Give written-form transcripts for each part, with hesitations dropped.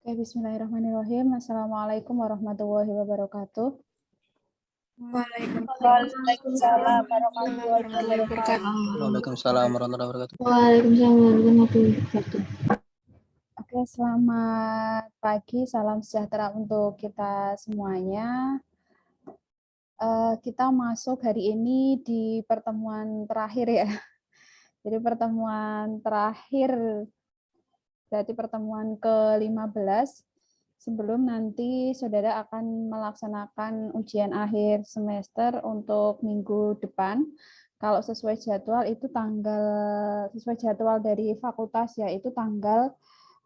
Oke, bismillahirrahmanirrahim. Assalamualaikum warahmatullahi wabarakatuh. Waalaikumsalam warahmatullahi wabarakatuh. Waalaikumsalam warahmatullahi wabarakatuh. Waalaikumsalam warahmatullahi wabarakatuh. Oke, selamat pagi, salam sejahtera untuk kita semuanya. Kita masuk hari ini di pertemuan terakhir ya. Jadi pertemuan terakhir, berarti pertemuan ke-15, sebelum nanti saudara akan melaksanakan ujian akhir semester untuk minggu depan. Kalau sesuai jadwal itu sesuai jadwal dari fakultas ya, itu tanggal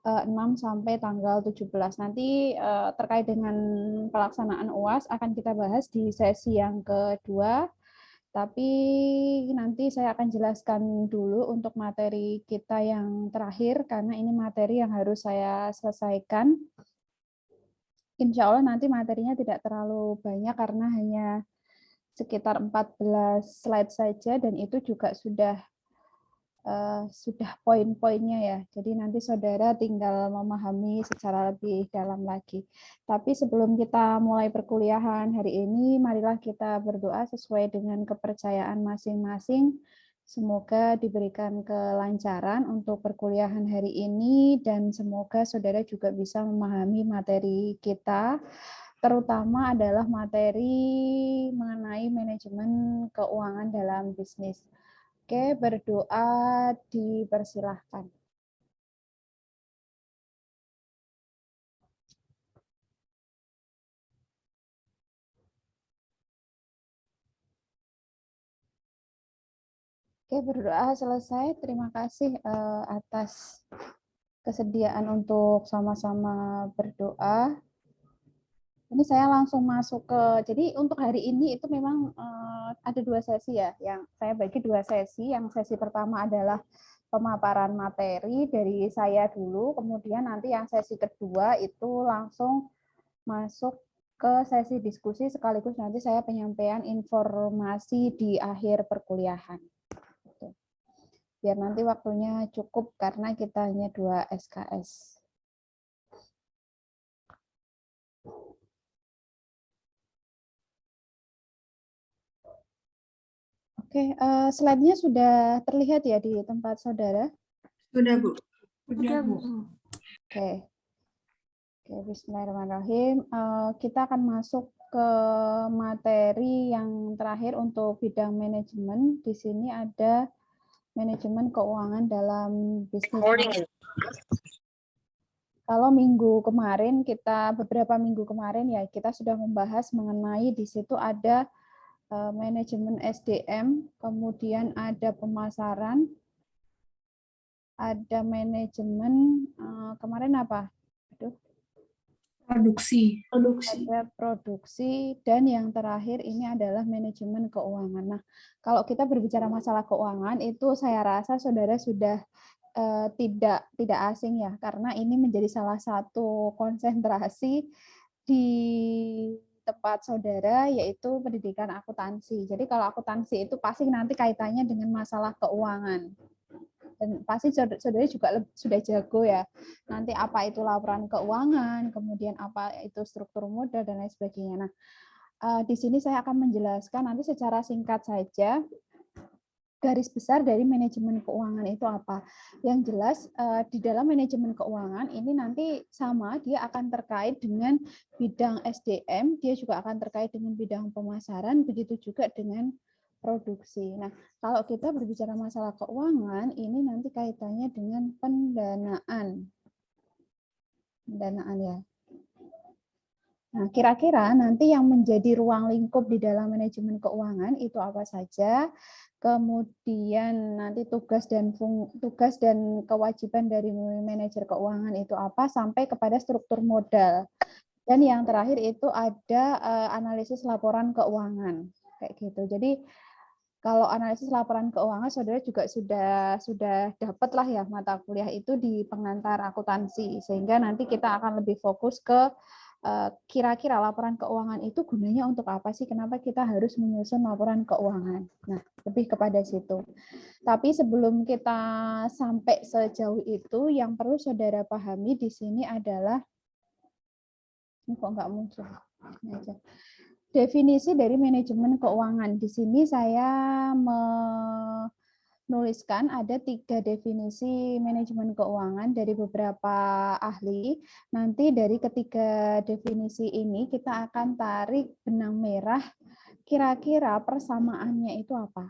6 sampai tanggal 17. Nanti terkait dengan pelaksanaan UAS akan kita bahas di sesi yang kedua. Tapi nanti saya akan jelaskan dulu untuk materi kita yang terakhir, karena ini materi yang harus saya selesaikan. Insya Allah nanti materinya tidak terlalu banyak karena hanya sekitar 14 slide saja, dan itu juga sudah poin-poinnya ya. Jadi nanti saudara tinggal memahami secara lebih dalam lagi. Tapi sebelum kita mulai perkuliahan hari ini, marilah kita berdoa sesuai dengan kepercayaan masing-masing. Semoga diberikan kelancaran untuk perkuliahan hari ini, dan semoga saudara juga bisa memahami materi kita, terutama adalah materi mengenai manajemen keuangan dalam bisnis. Oke, berdoa dipersilahkan. Oke, berdoa selesai. Terima kasih atas kesediaan untuk sama-sama berdoa. Ini saya langsung masuk ke, jadi untuk hari ini itu memang ada 2 sesi ya, yang saya bagi 2 sesi. Yang sesi pertama adalah pemaparan materi dari saya dulu, kemudian nanti yang sesi kedua itu langsung masuk ke sesi diskusi, sekaligus nanti saya penyampaian informasi di akhir perkuliahan. Biar nanti waktunya cukup karena kita hanya 2 SKS. Oke, slide-nya sudah terlihat ya di tempat saudara? Sudah, Bu. Sudah, Bu. Oke. Oke, bismillahirrahmanirrahim. Kita akan masuk ke materi yang terakhir untuk bidang manajemen. Di sini ada manajemen keuangan dalam bisnis. Kalau beberapa minggu kemarin ya, kita sudah membahas mengenai di situ ada manajemen SDM, kemudian ada pemasaran, ada manajemen kemarin apa? Produksi. Ada produksi, dan yang terakhir ini adalah manajemen keuangan. Nah, kalau kita berbicara masalah keuangan itu saya rasa saudara sudah tidak asing ya, karena ini menjadi salah satu konsentrasi di tempat saudara, yaitu pendidikan akuntansi. Jadi kalau akuntansi itu pasti nanti kaitannya dengan masalah keuangan. Dan pasti saudara juga sudah jago ya. Nanti apa itu laporan keuangan, kemudian apa itu struktur modal, dan lain sebagainya. Nah, di sini saya akan menjelaskan nanti secara singkat saja garis besar dari manajemen keuangan itu apa. Yang jelas di dalam manajemen keuangan ini nanti sama, dia akan terkait dengan bidang SDM, dia juga akan terkait dengan bidang pemasaran, begitu juga dengan produksi. Nah, kalau kita berbicara masalah keuangan, ini nanti kaitannya dengan pendanaan. Pendanaan ya. Nah, kira-kira nanti yang menjadi ruang lingkup di dalam manajemen keuangan itu apa saja? Kemudian nanti tugas dan kewajiban dari manajer keuangan itu apa, sampai kepada struktur modal. Dan yang terakhir itu ada analisis laporan keuangan. Kayak gitu. Jadi kalau analisis laporan keuangan, saudara juga sudah dapat lah ya mata kuliah itu di pengantar akuntansi, sehingga nanti kita akan lebih fokus ke kira-kira laporan keuangan itu gunanya untuk apa sih? Kenapa kita harus menyusun laporan keuangan? Nah, lebih kepada situ. Tapi sebelum kita sampai sejauh itu, yang perlu saudara pahami di sini adalah Ini kok nggak muncul? Ini aja. Definisi dari manajemen keuangan. Di sini saya menuliskan ada 3 definisi manajemen keuangan dari beberapa ahli. Nanti dari ketiga definisi ini kita akan tarik benang merah, kira-kira persamaannya itu apa.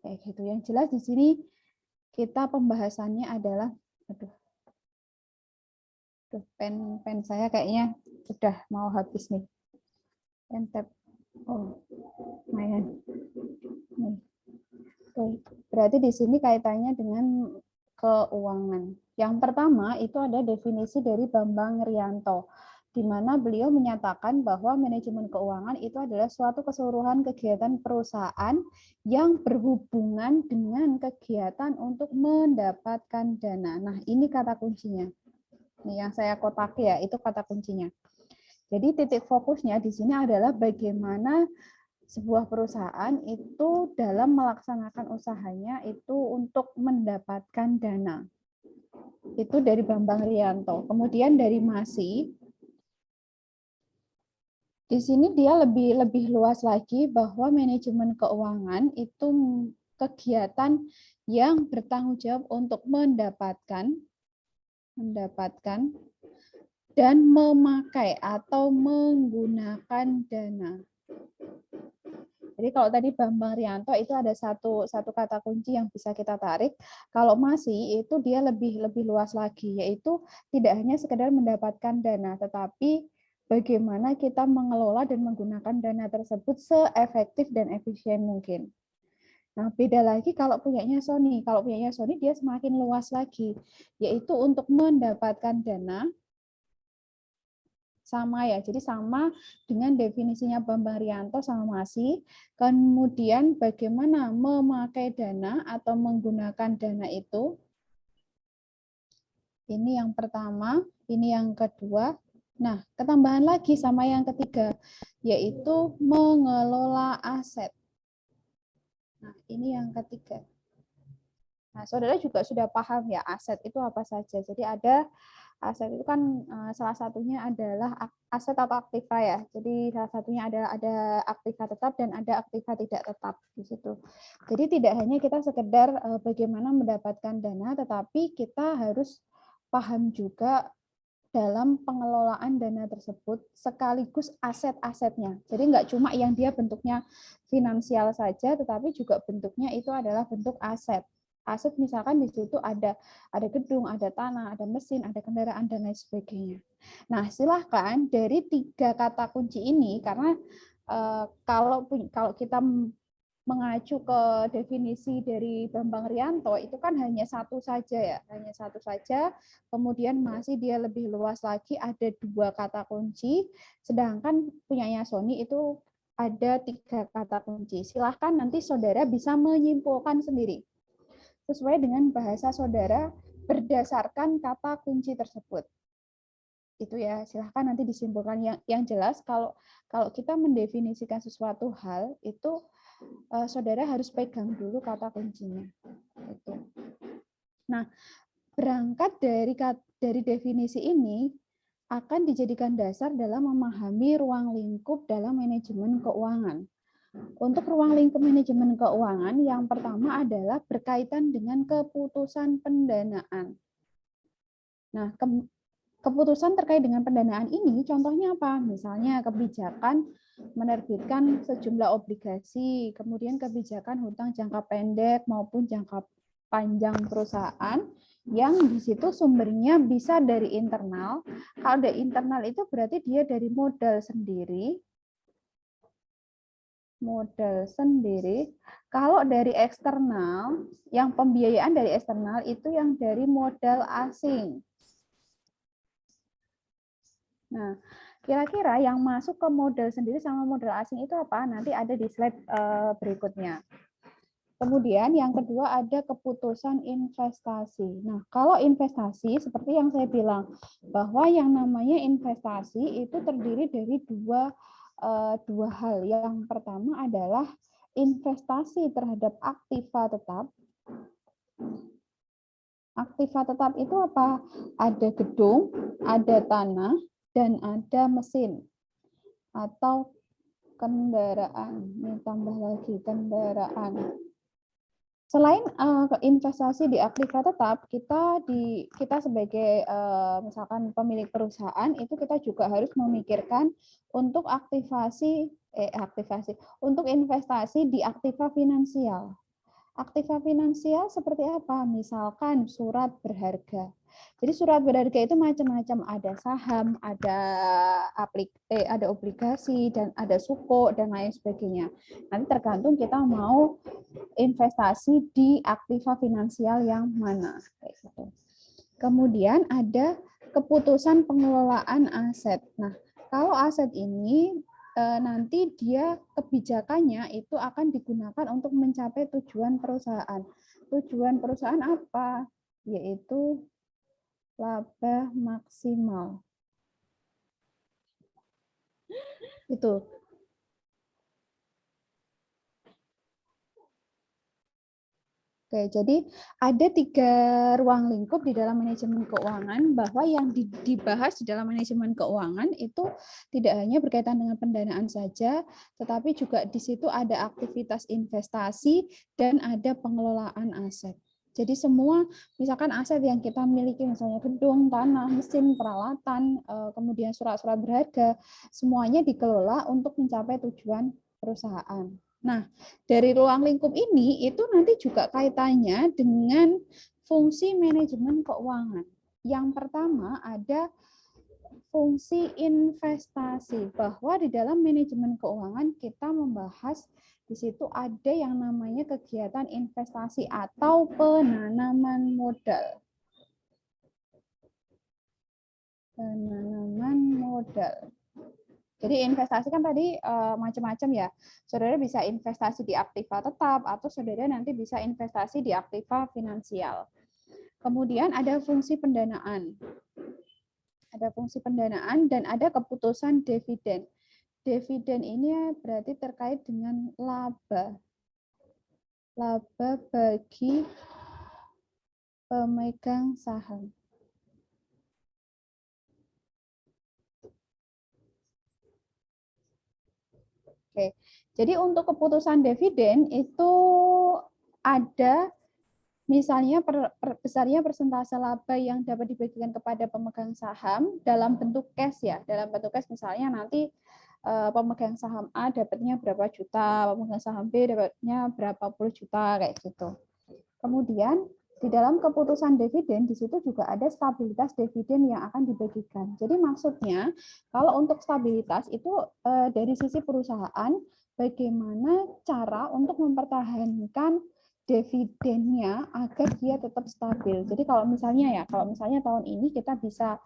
Kayak gitu. Yang jelas di sini kita pembahasannya adalah, pen saya kayaknya udah mau habis nih. Pen tab. Oh, lumayan. Nih. Oke, berarti di sini kaitannya dengan keuangan. Yang pertama itu ada definisi dari Bambang Rianto, di mana beliau menyatakan bahwa manajemen keuangan itu adalah suatu keseluruhan kegiatan perusahaan yang berhubungan dengan kegiatan untuk mendapatkan dana. Nah, ini kata kuncinya. Nih yang saya kotak ya, itu kata kuncinya. Jadi titik fokusnya di sini adalah bagaimana sebuah perusahaan itu dalam melaksanakan usahanya itu untuk mendapatkan dana. Itu dari Bambang Rianto. Kemudian dari Masi, di sini dia lebih luas lagi bahwa manajemen keuangan itu kegiatan yang bertanggung jawab untuk mendapatkan dan memakai atau menggunakan dana. Jadi kalau tadi Bambang Rianto itu ada satu kata kunci yang bisa kita tarik. Kalau Masi itu dia lebih luas lagi, yaitu tidak hanya sekedar mendapatkan dana, tetapi bagaimana kita mengelola dan menggunakan dana tersebut seefektif dan efisien mungkin. Nah, beda lagi kalau punyanya Sony. Kalau punyanya Sony dia semakin luas lagi, yaitu untuk mendapatkan dana. Sama ya, jadi sama dengan definisinya Bambang Rianto sama Masi. Kemudian bagaimana memakai dana atau menggunakan dana itu. Ini yang pertama, ini yang kedua. Nah, ketambahan lagi sama yang ketiga, yaitu mengelola aset. Nah, ini yang ketiga. Nah, saudara juga sudah paham ya, aset itu apa saja. Jadi ada aset itu kan salah satunya adalah aset atau aktiva ya. Jadi salah satunya ada aktiva tetap dan ada aktiva tidak tetap di situ. Jadi tidak hanya kita sekedar bagaimana mendapatkan dana, tetapi kita harus paham juga dalam pengelolaan dana tersebut sekaligus aset-asetnya. Jadi nggak cuma yang dia bentuknya finansial saja, tetapi juga bentuknya itu adalah bentuk aset. Aset misalkan di situ ada gedung, ada tanah, ada mesin, ada kendaraan dan lain sebagainya. Nah, silahkan dari 3 kata kunci ini, karena kalau kita mengacu ke definisi dari Bambang Rianto itu kan hanya satu saja ya, hanya satu saja. Kemudian masih dia lebih luas lagi ada 2 kata kunci, sedangkan punyanya Sony itu ada 3 kata kunci. Silahkan nanti saudara bisa menyimpulkan sendiri sesuai dengan bahasa saudara berdasarkan kata kunci tersebut. Itu ya, silahkan nanti disimpulkan. Yang jelas kalau kita mendefinisikan sesuatu hal itu saudara harus pegang dulu kata kuncinya. Itu. Nah, berangkat dari definisi ini akan dijadikan dasar dalam memahami ruang lingkup dalam manajemen keuangan. Untuk ruang lingkup manajemen keuangan, yang pertama adalah berkaitan dengan keputusan pendanaan. Nah, keputusan terkait dengan pendanaan ini contohnya apa? Misalnya kebijakan menerbitkan sejumlah obligasi, kemudian kebijakan hutang jangka pendek maupun jangka panjang perusahaan yang di situ sumbernya bisa dari internal. Kalau dari internal itu berarti dia dari modal sendiri. Kalau dari eksternal, yang pembiayaan dari eksternal itu yang dari modal asing. Nah, kira-kira yang masuk ke modal sendiri sama modal asing itu apa? Nanti ada di slide berikutnya. Kemudian yang kedua ada keputusan investasi. Nah, kalau investasi seperti yang saya bilang, bahwa yang namanya investasi itu terdiri dari dua hal. Yang pertama adalah investasi terhadap aktiva tetap. Aktiva tetap itu apa? Ada gedung, ada tanah, dan ada mesin atau kendaraan. Ini tambah lagi kendaraan. Selain investasi di aktiva tetap, kita sebagai misalkan pemilik perusahaan itu kita juga harus memikirkan untuk untuk investasi di aktiva finansial. Aktiva finansial seperti apa? Misalkan surat berharga. Jadi surat berharga itu macam-macam, ada saham, ada obligasi, dan ada suko dan lain sebagainya. Nanti tergantung kita mau investasi di aktiva finansial yang mana, kayak gitu. Kemudian ada keputusan pengelolaan aset. Nah, kalau aset ini nanti dia kebijakannya itu akan digunakan untuk mencapai tujuan perusahaan. Tujuan perusahaan apa? Yaitu laba maksimal. Itu. Oke, jadi ada 3 ruang lingkup di dalam manajemen keuangan, bahwa yang dibahas di dalam manajemen keuangan itu tidak hanya berkaitan dengan pendanaan saja, tetapi juga di situ ada aktivitas investasi dan ada pengelolaan aset. Jadi semua, misalkan aset yang kita miliki, misalnya gedung, tanah, mesin, peralatan, kemudian surat-surat berharga, semuanya dikelola untuk mencapai tujuan perusahaan. Nah, dari ruang lingkup ini itu nanti juga kaitannya dengan fungsi manajemen keuangan. Yang pertama ada fungsi investasi, bahwa di dalam manajemen keuangan kita membahas di situ ada yang namanya kegiatan investasi atau penanaman modal. Penanaman modal. Jadi investasi kan tadi macam-macam ya. Saudara bisa investasi di aktiva tetap atau saudara nanti bisa investasi di aktiva finansial. Kemudian ada fungsi pendanaan. Ada fungsi pendanaan dan ada keputusan dividen. Dividen ini berarti terkait dengan laba. Laba bagi pemegang saham. Oke, jadi untuk keputusan dividen itu ada misalnya besarnya persentase laba yang dapat dibagikan kepada pemegang saham dalam bentuk cash ya, dalam bentuk cash misalnya nanti pemegang saham A dapatnya berapa juta, pemegang saham B dapatnya berapa puluh juta kayak gitu. Kemudian di dalam keputusan dividen di situ juga ada stabilitas dividen yang akan dibagikan. Jadi maksudnya kalau untuk stabilitas itu dari sisi perusahaan bagaimana cara untuk mempertahankan dividennya agar dia tetap stabil. Jadi kalau misalnya tahun ini kita bisa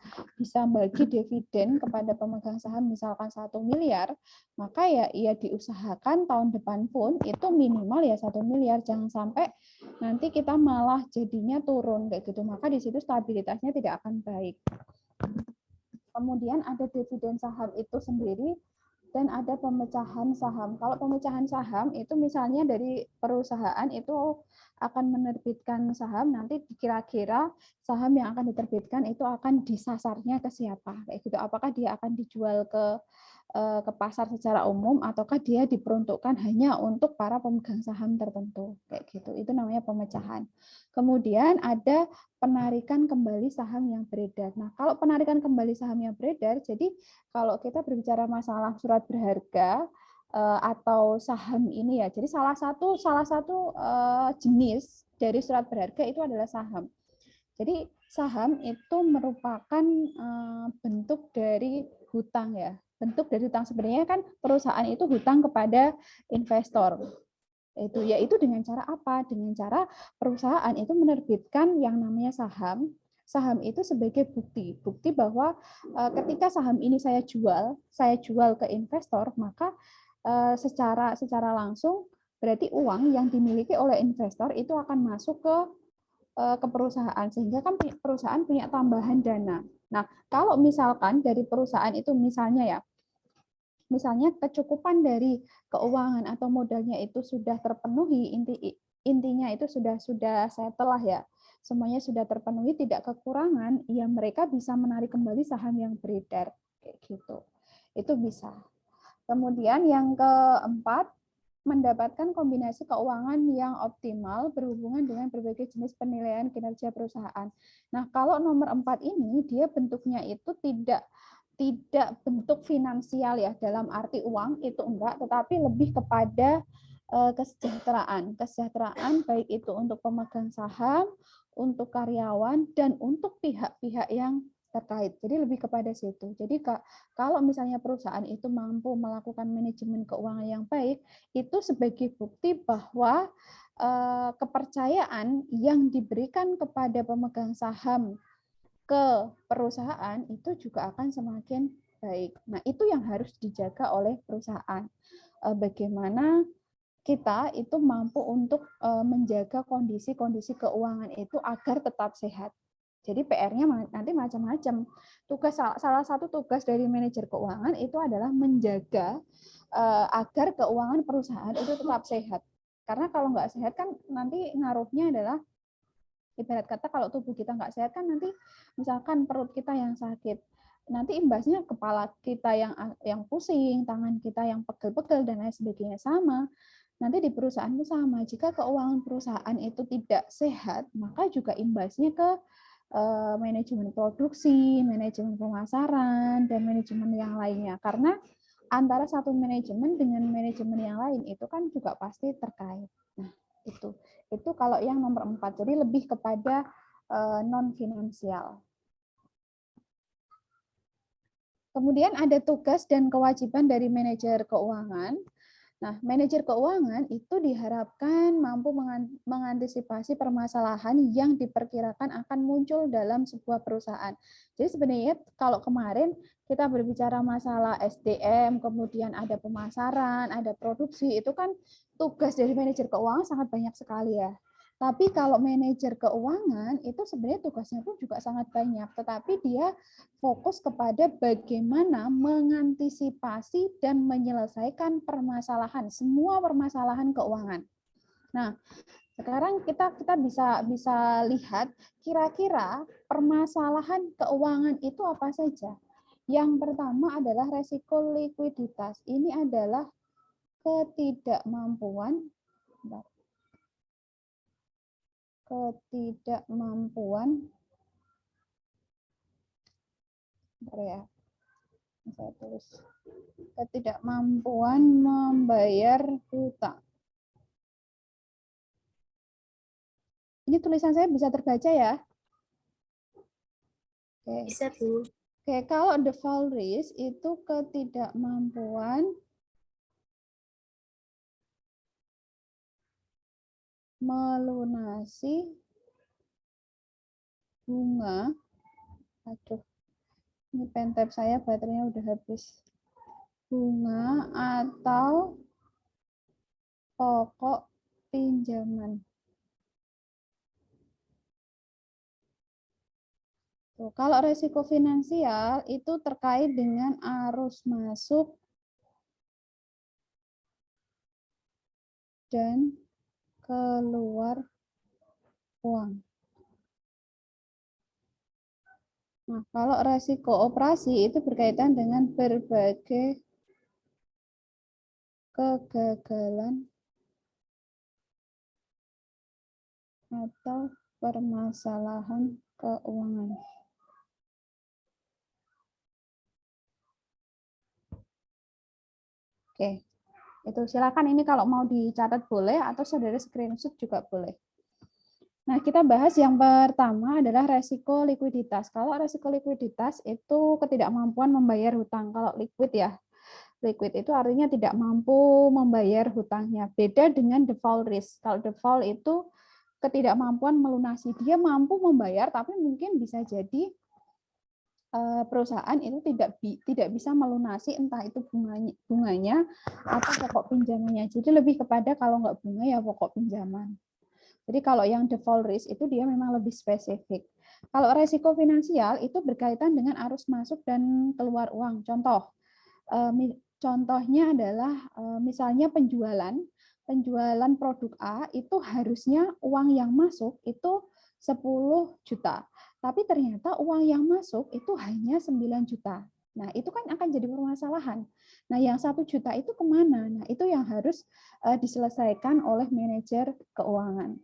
bagi dividen kepada pemegang saham misalkan 1 miliar, maka ya diusahakan tahun depan pun itu minimal ya 1 miliar, jangan sampai nanti kita malah jadinya turun kayak gitu, maka di situ stabilitasnya tidak akan baik. Kemudian ada dividen saham itu sendiri dan ada pemecahan saham. Kalau pemecahan saham itu misalnya dari perusahaan itu akan menerbitkan saham, nanti kira-kira saham yang akan diterbitkan itu akan disasarnya ke siapa kayak gitu. Apakah dia akan dijual ke pasar secara umum ataukah dia diperuntukkan hanya untuk para pemegang saham tertentu kayak gitu. Itu namanya pemecahan. Kemudian ada penarikan kembali saham yang beredar. Nah, kalau penarikan kembali saham yang beredar, jadi kalau kita berbicara masalah surat berharga atau saham ini ya, jadi salah satu jenis dari surat berharga itu adalah saham. Jadi saham itu merupakan bentuk dari hutang ya. Bentuk dari hutang sebenarnya kan perusahaan itu hutang kepada investor. Yaitu dengan cara apa? Dengan cara perusahaan itu menerbitkan yang namanya saham. Saham itu sebagai bukti bahwa ketika saham ini saya jual ke investor, maka secara langsung berarti uang yang dimiliki oleh investor itu akan masuk ke perusahaan, sehingga kan perusahaan punya tambahan dana. Nah, kalau misalkan dari perusahaan itu misalnya kecukupan dari keuangan atau modalnya itu sudah terpenuhi, intinya itu sudah settle lah ya, semuanya sudah terpenuhi, tidak kekurangan, ya mereka bisa menarik kembali saham yang beredar kayak gitu. Itu bisa. Kemudian yang keempat, mendapatkan kombinasi keuangan yang optimal berhubungan dengan berbagai jenis penilaian kinerja perusahaan. Nah, kalau nomor 4 ini dia bentuknya itu tidak bentuk finansial ya, dalam arti uang itu enggak, tetapi lebih kepada kesejahteraan baik itu untuk pemegang saham, untuk karyawan, dan untuk pihak-pihak yang terkait. Jadi lebih kepada situ. Jadi kalau misalnya perusahaan itu mampu melakukan manajemen keuangan yang baik, itu sebagai bukti bahwa kepercayaan yang diberikan kepada pemegang saham ke perusahaan itu juga akan semakin baik. Nah, itu yang harus dijaga oleh perusahaan. Bagaimana kita itu mampu untuk menjaga kondisi-kondisi keuangan itu agar tetap sehat. Jadi PR-nya nanti macam-macam. Salah satu tugas dari manajer keuangan itu adalah menjaga agar keuangan perusahaan itu tetap sehat. Karena kalau nggak sehat kan nanti ngaruhnya adalah, ibarat kata kalau tubuh kita nggak sehat kan nanti misalkan perut kita yang sakit, nanti imbasnya kepala kita yang pusing, tangan kita yang pegel-pegel dan lain sebagainya sama. Nanti di perusahaan itu sama. Jika keuangan perusahaan itu tidak sehat, maka juga imbasnya ke manajemen produksi, manajemen pemasaran, dan manajemen yang lainnya. Karena antara satu manajemen dengan manajemen yang lain itu kan juga pasti terkait. Nah, itu kalau yang nomor 4. Jadi lebih kepada non finansial. Kemudian ada tugas dan kewajiban dari manajer keuangan. Nah, manajer keuangan itu diharapkan mampu mengantisipasi permasalahan yang diperkirakan akan muncul dalam sebuah perusahaan. Jadi sebenarnya kalau kemarin kita berbicara masalah SDM, kemudian ada pemasaran, ada produksi, itu kan tugas dari manajer keuangan sangat banyak sekali ya. Tapi kalau manajer keuangan itu sebenarnya tugasnya pun juga sangat banyak, tetapi dia fokus kepada bagaimana mengantisipasi dan menyelesaikan permasalahan, semua permasalahan keuangan. Nah, sekarang kita bisa lihat kira-kira permasalahan keuangan itu apa saja. Yang pertama adalah resiko likuiditas. Ini adalah ketidakmampuan ketidakmampuan membayar hutang. Ini tulisan saya bisa terbaca ya? Oke. Bisa, Bu. Oke, kalau default risk itu ketidakmampuan melunasi bunga. Aduh, ini pentap saya baterainya udah habis. Bunga atau pokok pinjaman. Tuh, kalau resiko finansial itu terkait dengan arus masuk dan keluar uang. Nah, kalau resiko operasi itu berkaitan dengan berbagai kegagalan atau permasalahan keuangan. Oke, itu silakan ini kalau mau dicatat boleh atau saudara screenshot juga boleh. Nah, kita bahas yang pertama adalah resiko likuiditas. Kalau resiko likuiditas itu ketidakmampuan membayar hutang. Kalau liquid ya, liquid itu artinya tidak mampu membayar hutangnya. Beda dengan default risk. Kalau default itu ketidakmampuan melunasi. Dia mampu membayar, tapi mungkin bisa jadi perusahaan itu tidak bisa melunasi entah itu bunganya atau pokok pinjamannya. Jadi lebih kepada kalau nggak bunga ya pokok pinjaman. Jadi kalau yang default risk itu dia memang lebih spesifik. Kalau resiko finansial itu berkaitan dengan arus masuk dan keluar uang. Contohnya adalah misalnya penjualan produk A itu harusnya uang yang masuk itu 10 juta. Tapi ternyata uang yang masuk itu hanya 9 juta. Nah, itu kan akan jadi permasalahan. Nah, yang 1 juta itu kemana? Nah, itu yang harus diselesaikan oleh manajer keuangan.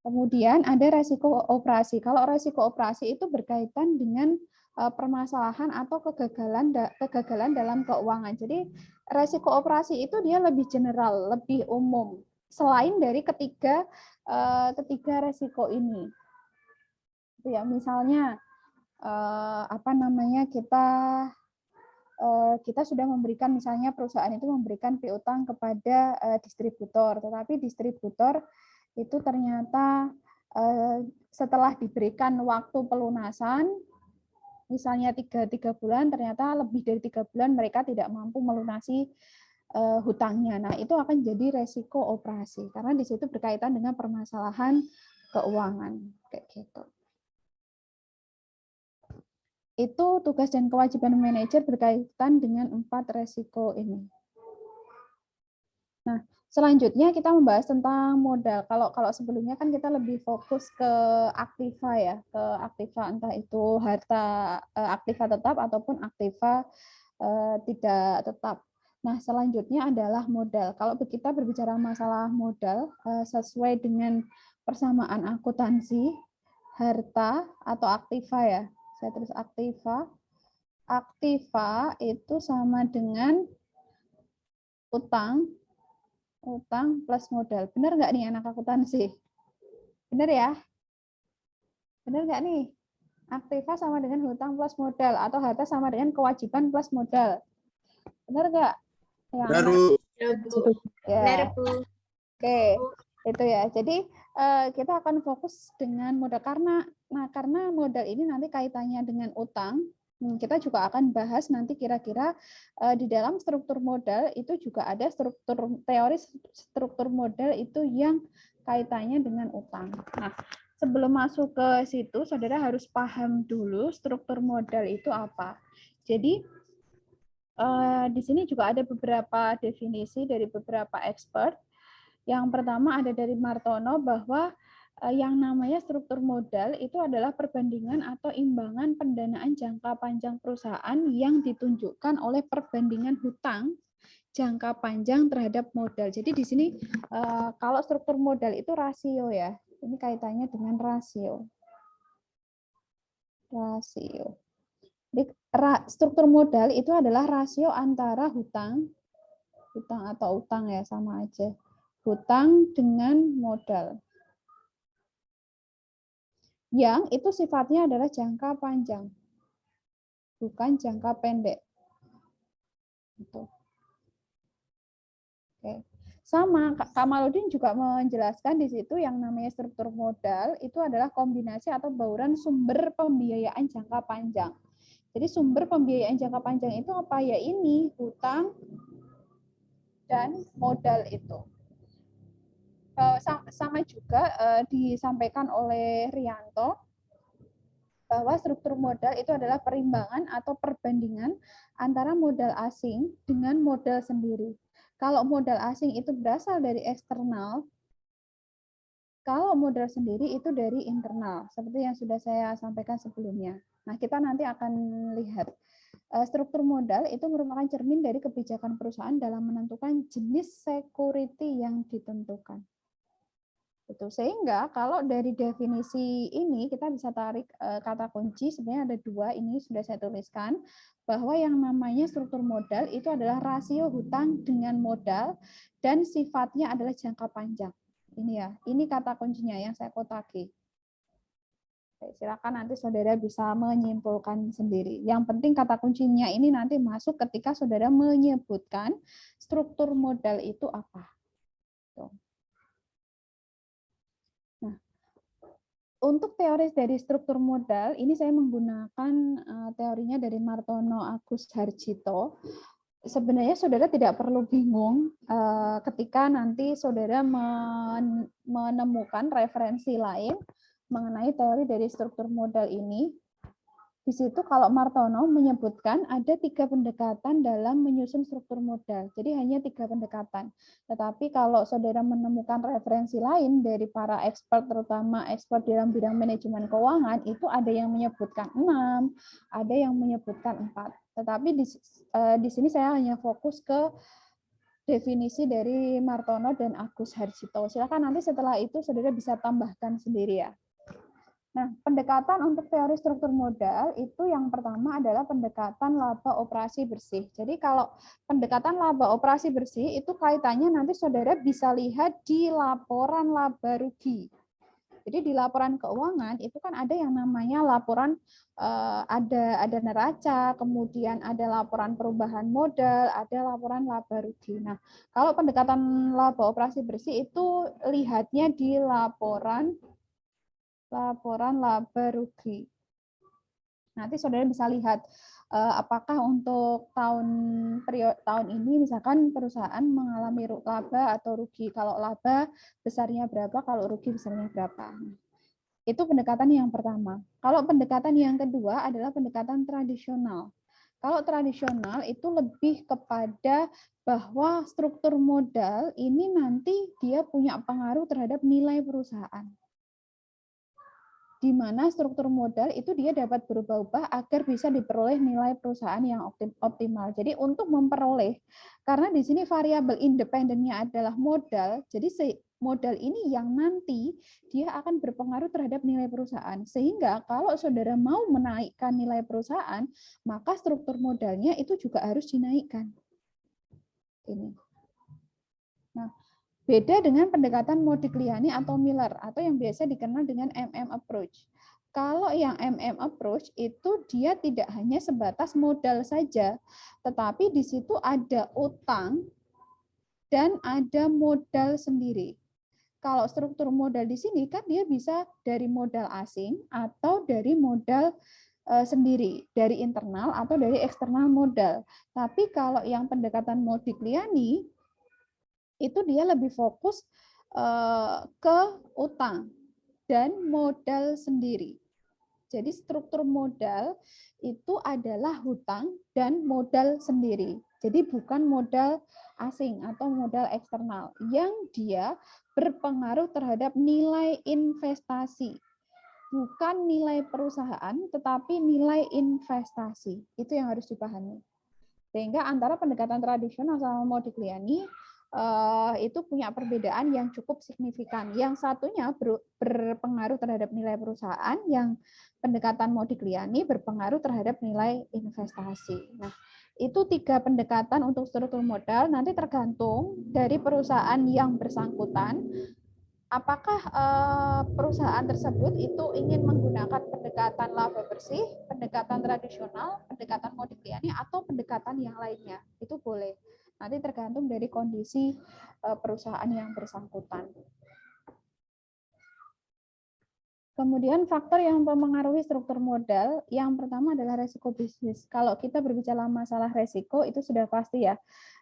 Kemudian ada resiko operasi. Kalau resiko operasi itu berkaitan dengan permasalahan atau kegagalan dalam keuangan. Jadi resiko operasi itu dia lebih general, lebih umum. Selain dari ketiga resiko ini. Ya, misalnya kita sudah memberikan, misalnya perusahaan itu memberikan piutang kepada distributor, tetapi distributor itu ternyata setelah diberikan waktu pelunasan, misalnya 3 bulan, ternyata lebih dari 3 bulan mereka tidak mampu melunasi hutangnya. Nah, itu akan jadi resiko operasi, karena di situ berkaitan dengan permasalahan keuangan. Kayak gitu. Itu tugas dan kewajiban manajer berkaitan dengan 4 resiko ini. Nah, selanjutnya kita membahas tentang modal. Kalau sebelumnya kan kita lebih fokus ke aktiva ya, ke aktiva entah itu harta aktiva tetap ataupun aktiva tidak tetap. Nah, selanjutnya adalah modal. Kalau kita berbicara masalah modal sesuai dengan persamaan akuntansi, harta atau aktiva ya. Saya tulis aktiva. Aktiva itu sama dengan utang plus modal. Benar nggak nih anak akuntansi? Benar ya? Benar nggak nih? Aktiva sama dengan hutang plus modal, atau harta sama dengan kewajiban plus modal. Benar nggak? Benar, Bu. Ya. Oke, itu ya. Jadi kita akan fokus dengan modal karena modal ini nanti kaitannya dengan utang. Kita juga akan bahas nanti kira-kira di dalam struktur modal itu juga ada teori struktur modal itu yang kaitannya dengan utang. Nah, sebelum masuk ke situ, saudara harus paham dulu struktur modal itu apa. Jadi di sini juga ada beberapa definisi dari beberapa expert. Yang pertama ada dari Martono bahwa yang namanya struktur modal itu adalah perbandingan atau imbangan pendanaan jangka panjang perusahaan yang ditunjukkan oleh perbandingan hutang jangka panjang terhadap modal. Jadi di sini kalau struktur modal itu rasio ya. Ini kaitannya dengan rasio. Jadi, struktur modal itu adalah rasio antara hutang atau utang ya, sama aja. Hutang dengan modal. Yang itu sifatnya adalah jangka panjang, bukan jangka pendek. Gitu. Oke. Sama, Kamaludin juga menjelaskan di situ yang namanya struktur modal itu adalah kombinasi atau bauran sumber pembiayaan jangka panjang. Jadi sumber pembiayaan jangka panjang itu apa ya? Ini hutang dan modal itu. Sama juga disampaikan oleh Rianto bahwa struktur modal itu adalah perimbangan atau perbandingan antara modal asing dengan modal sendiri. Kalau modal asing itu berasal dari eksternal, kalau modal sendiri itu dari internal, seperti yang sudah saya sampaikan sebelumnya. Nah, kita nanti akan lihat struktur modal itu merupakan cermin dari kebijakan perusahaan dalam menentukan jenis security yang ditentukan. Sehingga kalau dari definisi ini kita bisa tarik kata kunci, sebenarnya ada 2, ini sudah saya tuliskan, bahwa yang namanya struktur modal itu adalah rasio hutang dengan modal dan sifatnya adalah jangka panjang. Ini ya, ini kata kuncinya yang saya kotaki. Oke, silakan nanti saudara bisa menyimpulkan sendiri. Yang penting kata kuncinya ini nanti masuk ketika saudara menyebutkan struktur modal itu apa. Tuh. Nah, untuk teori dari struktur modal, ini saya menggunakan teorinya dari Martono Agus Harjito. Sebenarnya saudara tidak perlu bingung ketika nanti saudara menemukan referensi lain mengenai teori dari struktur modal ini. Di situ kalau Martono menyebutkan ada 3 pendekatan dalam menyusun struktur modal. Jadi hanya 3 pendekatan. Tetapi kalau saudara menemukan referensi lain dari para expert, terutama expert dalam bidang manajemen keuangan, itu ada yang menyebutkan 6, ada yang menyebutkan 4. Tetapi di sini saya hanya fokus ke definisi dari Martono dan Agus Harjito. Silakan nanti setelah itu saudara bisa tambahkan sendiri ya. Nah, pendekatan untuk teori struktur modal itu yang pertama adalah pendekatan laba operasi bersih. Jadi kalau pendekatan laba operasi bersih itu kaitannya nanti saudara bisa lihat di laporan laba rugi. Jadi di laporan keuangan itu kan ada yang namanya laporan ada neraca, kemudian ada laporan perubahan modal, ada laporan laba rugi. Nah, kalau pendekatan laba operasi bersih itu lihatnya di laporan laba rugi. Nanti saudara bisa lihat apakah untuk tahun ini misalkan perusahaan mengalami laba atau rugi. Kalau laba besarnya berapa, kalau rugi besarnya berapa. Itu pendekatan yang pertama. Kalau pendekatan yang kedua adalah pendekatan tradisional. Kalau tradisional itu lebih kepada bahwa struktur modal ini nanti dia punya pengaruh terhadap nilai perusahaan. Di mana struktur modal itu dia dapat berubah-ubah agar bisa diperoleh nilai perusahaan yang optimal. Jadi untuk memperoleh, karena di sini variabel independennya adalah modal, jadi modal ini yang nanti dia akan berpengaruh terhadap nilai perusahaan. Sehingga kalau saudara mau menaikkan nilai perusahaan, maka struktur modalnya itu juga harus dinaikkan. Ini. Nah, beda dengan pendekatan Modigliani atau Miller atau yang biasa dikenal dengan MM approach. Kalau yang MM approach itu dia tidak hanya sebatas modal saja, tetapi di situ ada utang dan ada modal sendiri. Kalau struktur modal di sini kan dia bisa dari modal asing atau dari modal sendiri, dari internal atau dari eksternal modal. Tapi kalau yang pendekatan Modigliani itu dia lebih fokus ke utang dan modal sendiri. Jadi struktur modal itu adalah hutang dan modal sendiri. Jadi bukan modal asing atau modal eksternal yang dia berpengaruh terhadap nilai investasi. Bukan nilai perusahaan, tetapi nilai investasi. Itu yang harus dipahami. Sehingga antara pendekatan tradisional sama Modigliani itu punya perbedaan yang cukup signifikan. Yang satunya berpengaruh terhadap nilai perusahaan, yang pendekatan Modigliani berpengaruh terhadap nilai investasi. Nah, itu 3 pendekatan untuk struktur modal, nanti tergantung dari perusahaan yang bersangkutan, apakah perusahaan tersebut itu ingin menggunakan pendekatan laba bersih, pendekatan tradisional, pendekatan Modigliani, atau pendekatan yang lainnya. Itu boleh. Nanti tergantung dari kondisi perusahaan yang bersangkutan. Kemudian faktor yang mempengaruhi struktur modal, yang pertama adalah resiko bisnis. Kalau kita berbicara masalah resiko, itu sudah pasti ya.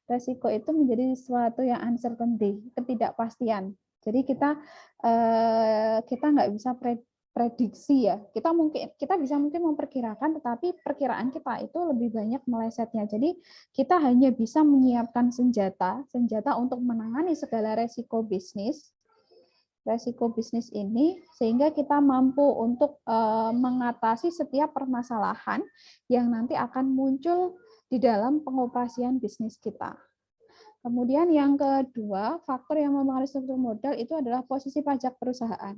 Resiko itu menjadi sesuatu yang uncertainty, ketidakpastian. Jadi kita nggak bisa prediksi ya. Kita bisa mungkin memperkirakan, tetapi perkiraan kita itu lebih banyak melesetnya. Jadi kita hanya bisa menyiapkan senjata untuk menangani segala resiko bisnis ini, sehingga kita mampu untuk mengatasi setiap permasalahan yang nanti akan muncul di dalam pengoperasian bisnis kita. Kemudian yang kedua, faktor yang mempengaruhi struktur modal itu adalah posisi pajak perusahaan.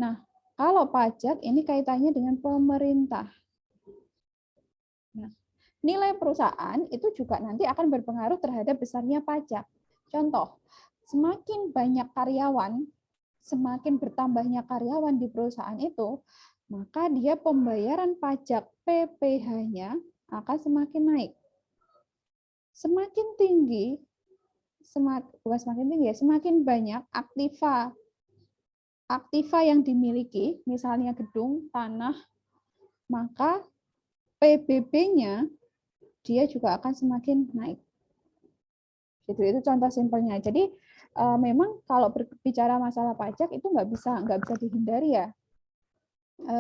Nah, kalau pajak ini kaitannya dengan pemerintah. Nah, nilai perusahaan itu juga nanti akan berpengaruh terhadap besarnya pajak. Contoh, semakin banyak karyawan, semakin bertambahnya karyawan di perusahaan itu, maka dia pembayaran pajak PPh-nya akan semakin naik. Semakin tinggi, semakin banyak aktiva yang dimiliki, misalnya gedung, tanah, maka PBB-nya dia juga akan semakin naik. Itu contoh simpelnya. Jadi memang kalau berbicara masalah pajak itu nggak bisa dihindari ya.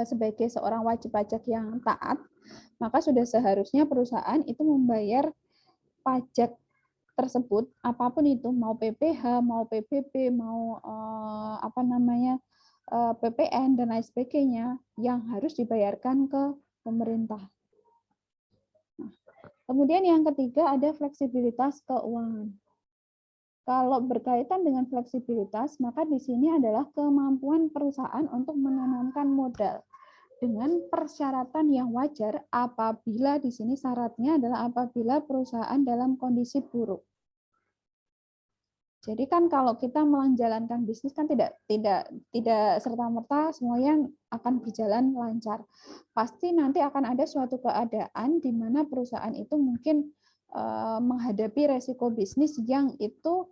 Sebagai seorang wajib pajak yang taat, maka sudah seharusnya perusahaan itu membayar pajak tersebut, apapun itu, mau PPh, mau PBB, mau PPN dan lain sebagainya, yang harus dibayarkan ke pemerintah. Nah, Kemudian yang ketiga ada fleksibilitas keuangan. Kalau berkaitan dengan fleksibilitas, maka di sini adalah kemampuan perusahaan untuk menanamkan modal dengan persyaratan yang wajar apabila di sini syaratnya adalah apabila perusahaan dalam kondisi buruk. Jadi kan kalau kita menjalankan bisnis kan tidak serta-merta semuanya akan berjalan lancar. Pasti nanti akan ada suatu keadaan di mana perusahaan itu mungkin menghadapi resiko bisnis yang itu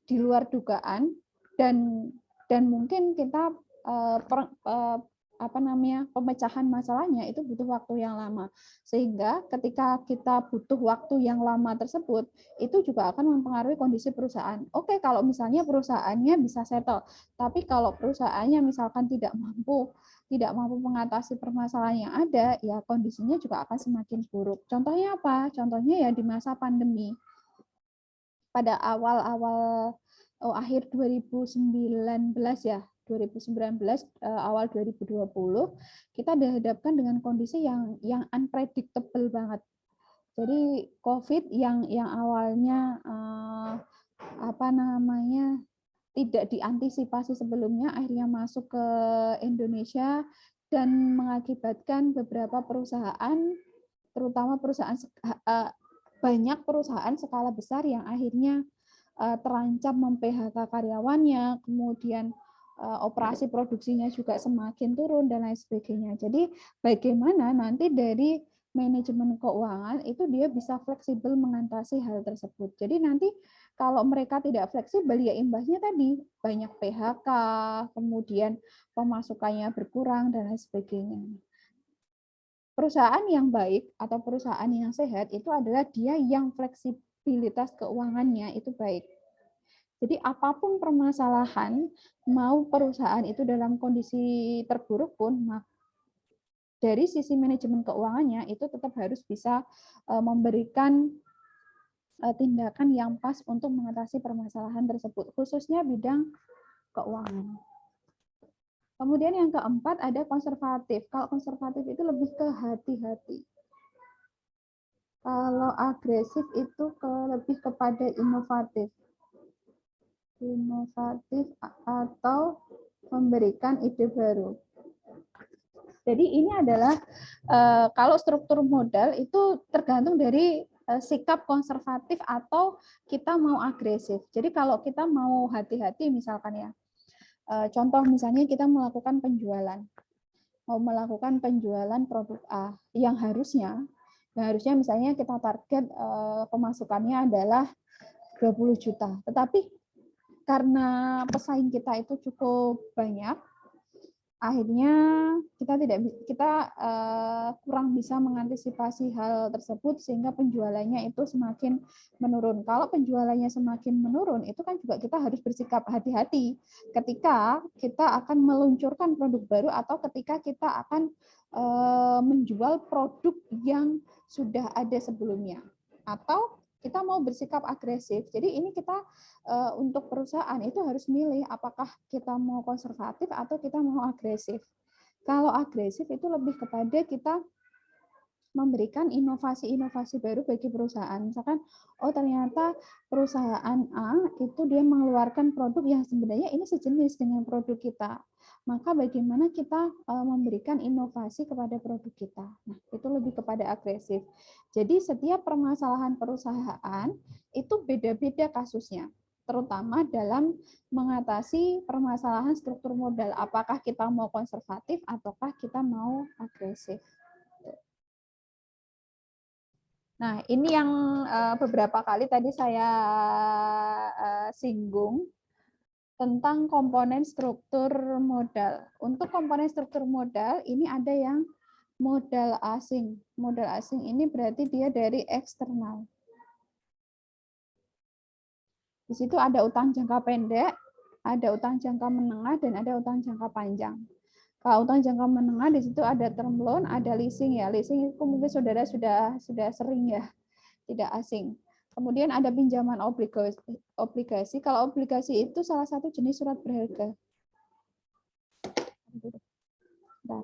di luar dugaan dan mungkin kita pemecahan masalahnya itu butuh waktu yang lama, sehingga ketika kita butuh waktu yang lama tersebut itu juga akan mempengaruhi kondisi perusahaan. Oke, kalau misalnya perusahaannya bisa settle, tapi kalau perusahaannya misalkan tidak mampu mengatasi permasalahan yang ada, ya kondisinya juga akan semakin buruk. Contohnya apa? Contohnya ya di masa pandemi. Pada akhir 2019 ya, 2019 awal 2020 kita dihadapkan dengan kondisi yang unpredictable banget. Jadi COVID yang awalnya tidak diantisipasi sebelumnya akhirnya masuk ke Indonesia dan mengakibatkan beberapa perusahaan, terutama banyak perusahaan skala besar yang akhirnya terancam mem-PHK karyawannya, kemudian operasi produksinya juga semakin turun dan lain sebagainya. Jadi bagaimana nanti dari manajemen keuangan itu dia bisa fleksibel mengatasi hal tersebut. Jadi nanti kalau mereka tidak fleksibel ya imbasnya tadi banyak PHK, kemudian pemasukannya berkurang dan lain sebagainya. Perusahaan yang baik atau perusahaan yang sehat itu adalah dia yang fleksibilitas keuangannya itu baik. Jadi apapun permasalahan, mau perusahaan itu dalam kondisi terburuk pun, dari sisi manajemen keuangannya itu tetap harus bisa memberikan tindakan yang pas untuk mengatasi permasalahan tersebut, khususnya bidang keuangan. Kemudian yang keempat ada konservatif. Kalau konservatif itu lebih ke hati-hati. Kalau agresif itu lebih kepada inovatif atau memberikan ide baru. Jadi ini adalah kalau struktur modal itu tergantung dari sikap konservatif atau kita mau agresif. Jadi kalau kita mau hati-hati misalkan ya, contoh misalnya kita melakukan penjualan, mau melakukan penjualan produk A yang harusnya misalnya kita target pemasukannya adalah 20 juta. Tetapi karena pesaing kita itu cukup banyak, akhirnya kita kurang bisa mengantisipasi hal tersebut sehingga penjualannya itu semakin menurun. Kalau penjualannya semakin menurun, itu kan juga kita harus bersikap hati-hati ketika kita akan meluncurkan produk baru atau ketika kita akan menjual produk yang sudah ada sebelumnya. Atau kita mau bersikap agresif. Jadi ini kita untuk perusahaan itu harus milih apakah kita mau konservatif atau kita mau agresif. Kalau agresif itu lebih kepada kita memberikan inovasi-inovasi baru bagi perusahaan. Misalkan, oh ternyata perusahaan A itu dia mengeluarkan produk yang sebenarnya ini sejenis dengan produk kita. Maka bagaimana kita memberikan inovasi kepada produk kita. Nah, itu lebih kepada agresif. Jadi setiap permasalahan perusahaan itu beda-beda kasusnya, terutama dalam mengatasi permasalahan struktur modal. Apakah kita mau konservatif ataukah kita mau agresif. Nah, ini yang beberapa kali tadi saya singgung tentang komponen struktur modal. Untuk komponen struktur modal, ini ada yang modal asing. Modal asing ini berarti dia dari eksternal. Di situ ada utang jangka pendek, ada utang jangka menengah, dan ada utang jangka panjang. Kalau utang jangka menengah di situ ada term loan, ada leasing ya. Leasing itu mungkin saudara sudah sering ya, tidak asing. Kemudian ada pinjaman obligasi. Kalau obligasi itu salah satu jenis surat berharga. Bentar,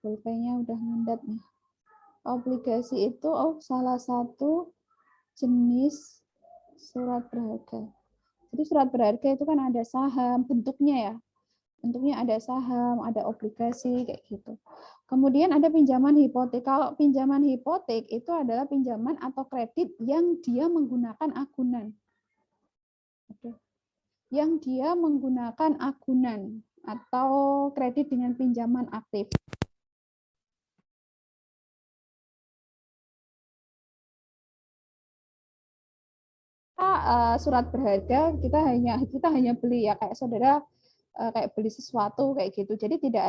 pulpennya udah ngendat nih. Obligasi itu salah satu jenis surat berharga. Jadi surat berharga itu kan ada saham, bentuknya ya. Bentuknya ada saham, ada obligasi, kayak gitu. Kemudian ada pinjaman hipotek. Kalau pinjaman hipotek itu adalah pinjaman atau kredit yang dia menggunakan agunan. Yang dia menggunakan agunan atau kredit dengan pinjaman aktif. Surat berharga kita hanya beli ya, kayak saudara kayak beli sesuatu kayak gitu. Jadi tidak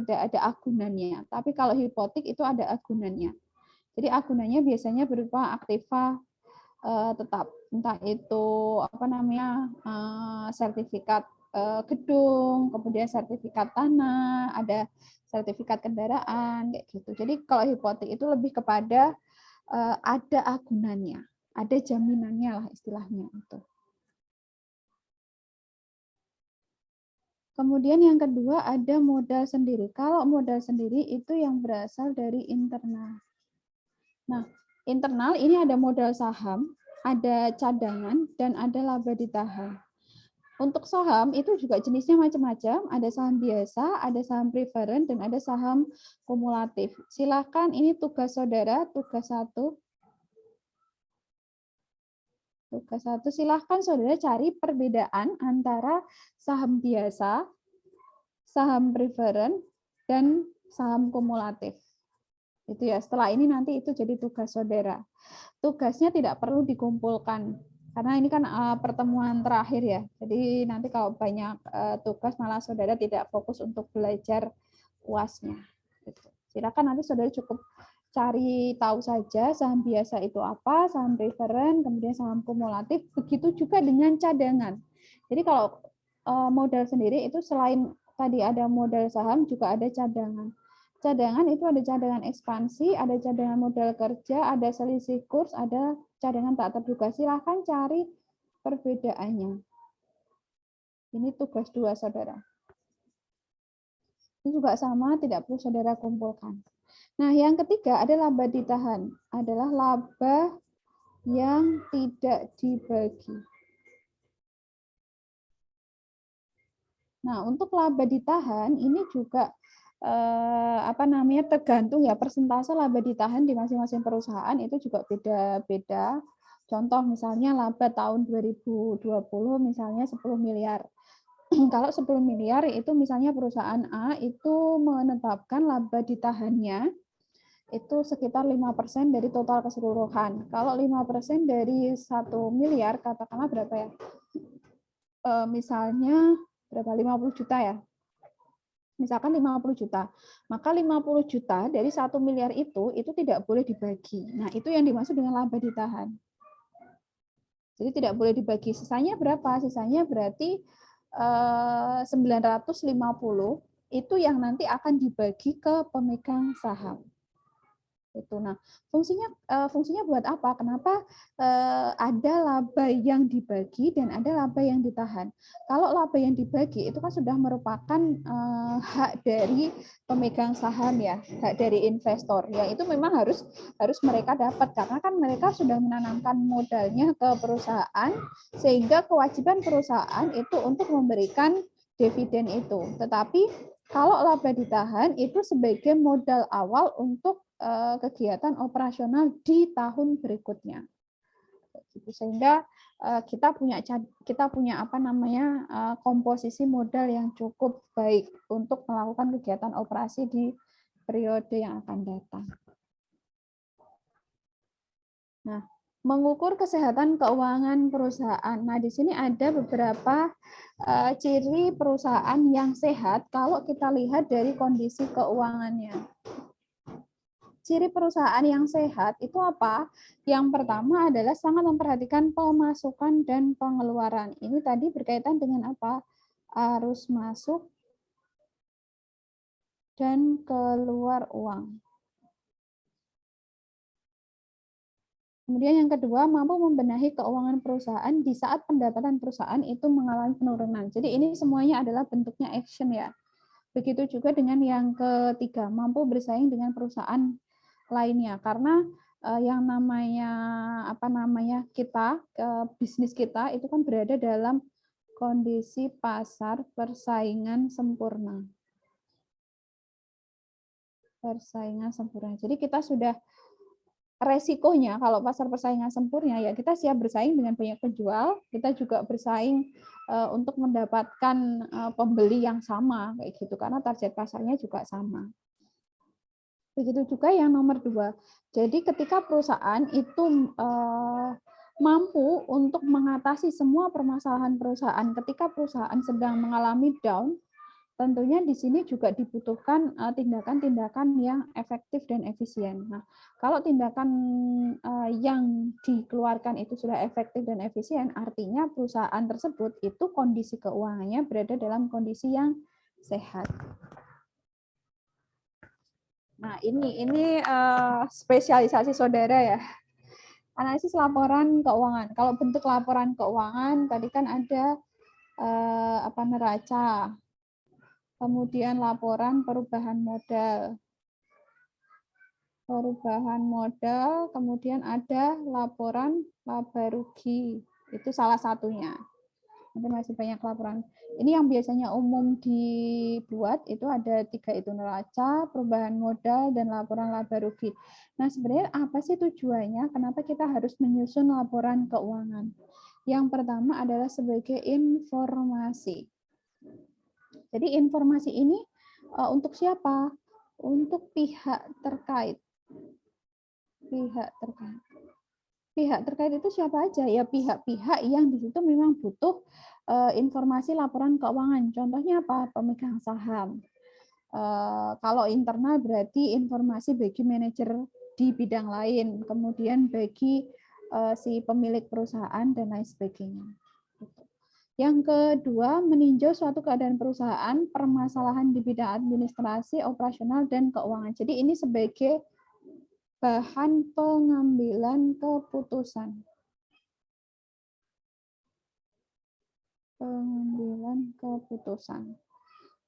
ada agunannya. Tapi kalau hipotek itu ada agunannya. Jadi agunannya biasanya berupa aktiva tetap, entah itu sertifikat gedung, kemudian sertifikat tanah, ada sertifikat kendaraan kayak gitu. Jadi kalau hipotek itu lebih kepada ada agunannya, ada jaminannya lah istilahnya itu. Kemudian yang kedua ada modal sendiri. Kalau modal sendiri itu yang berasal dari internal. Nah, internal ini ada modal saham, ada cadangan, dan ada laba ditahan. Untuk saham itu juga jenisnya macam-macam, ada saham biasa, ada saham preferen, dan ada saham kumulatif. Silakan, ini tugas saudara, tugas 1. Tugas 1, silahkan saudara cari perbedaan antara saham biasa, saham preferen, dan saham kumulatif. Itu ya, setelah ini nanti itu jadi tugas saudara. Tugasnya tidak perlu dikumpulkan, karena ini kan pertemuan terakhir ya. Jadi nanti kalau banyak tugas malah saudara tidak fokus untuk belajar UAS-nya. Silakan nanti saudara cukup cari tahu saja saham biasa itu apa, saham preferen, kemudian saham kumulatif, begitu juga dengan cadangan. Jadi kalau modal sendiri itu selain tadi ada modal saham, juga ada cadangan. Cadangan itu ada cadangan ekspansi, ada cadangan modal kerja, ada selisih kurs, ada cadangan tak terduga. Silahkan cari perbedaannya. Ini tugas 2, saudara. Ini juga sama, tidak perlu saudara kumpulkan. Nah, yang ketiga ada laba ditahan, adalah laba yang tidak dibagi. Nah, untuk laba ditahan ini juga tergantung ya, persentase laba ditahan di masing-masing perusahaan itu juga beda-beda. Contoh misalnya laba tahun 2020 misalnya 10 miliar. Kalau 10 miliar itu misalnya perusahaan A itu menetapkan laba ditahannya itu sekitar 5% dari total keseluruhan. Kalau 5% dari 1 miliar, katakanlah berapa ya? Misalnya berapa? 50 juta ya? Misalkan 50 juta. Maka 50 juta dari 1 miliar itu tidak boleh dibagi. Nah, itu yang dimaksud dengan laba ditahan. Jadi tidak boleh dibagi. Sisanya berapa? Sisanya berarti 950 itu yang nanti akan dibagi ke pemegang saham. Itu. Nah, fungsinya buat apa? Kenapa ada laba yang dibagi dan ada laba yang ditahan? Kalau laba yang dibagi itu kan sudah merupakan hak dari pemegang saham ya, hak dari investor. Ya itu memang harus mereka dapat karena kan mereka sudah menanamkan modalnya ke perusahaan sehingga kewajiban perusahaan itu untuk memberikan dividen itu. Tetapi kalau laba ditahan itu sebagai modal awal untuk kegiatan operasional di tahun berikutnya. Sehingga kita punya komposisi modal yang cukup baik untuk melakukan kegiatan operasi di periode yang akan datang. Nah, mengukur kesehatan keuangan perusahaan. Nah, di sini ada beberapa ciri perusahaan yang sehat kalau kita lihat dari kondisi keuangannya. Ciri perusahaan yang sehat itu apa? Yang pertama adalah sangat memperhatikan pemasukan dan pengeluaran. Ini tadi berkaitan dengan apa? Arus masuk dan keluar uang. Kemudian yang kedua, mampu membenahi keuangan perusahaan di saat pendapatan perusahaan itu mengalami penurunan. Jadi ini semuanya adalah bentuknya action ya. Begitu juga dengan yang ketiga, mampu bersaing dengan perusahaan lainnya, karena yang namanya bisnis kita itu kan berada dalam kondisi pasar persaingan sempurna. Jadi kita sudah resikonya kalau pasar persaingan sempurna ya kita siap bersaing dengan banyak penjual, kita juga bersaing untuk mendapatkan pembeli yang sama kayak gitu karena target pasarnya juga sama. Begitu juga yang nomor 2. Jadi ketika perusahaan itu mampu untuk mengatasi semua permasalahan perusahaan ketika perusahaan sedang mengalami down, tentunya di sini juga dibutuhkan tindakan-tindakan yang efektif dan efisien. Nah, kalau tindakan yang dikeluarkan itu sudah efektif dan efisien, artinya perusahaan tersebut itu kondisi keuangannya berada dalam kondisi yang sehat. Nah, ini spesialisasi saudara ya. Analisis laporan keuangan. Kalau bentuk laporan keuangan tadi kan ada neraca. Kemudian laporan perubahan modal. Kemudian ada laporan laba rugi. Itu salah satunya. Nanti masih banyak laporan. Ini yang biasanya umum dibuat itu ada 3 itu, neraca, perubahan modal, dan laporan laba rugi. Nah, sebenarnya apa sih tujuannya? Kenapa kita harus menyusun laporan keuangan? Yang pertama adalah sebagai informasi. Jadi informasi ini untuk siapa? Untuk pihak terkait. Pihak terkait itu siapa aja? Ya pihak-pihak yang di situ memang butuh informasi laporan keuangan. Contohnya apa? Pemegang saham. Kalau internal berarti informasi bagi manajer di bidang lain, kemudian bagi si pemilik perusahaan dan lain sebagainya. Yang kedua, meninjau suatu keadaan perusahaan, permasalahan di bidang administrasi, operasional, dan keuangan. Jadi ini sebagai bahan pengambilan keputusan.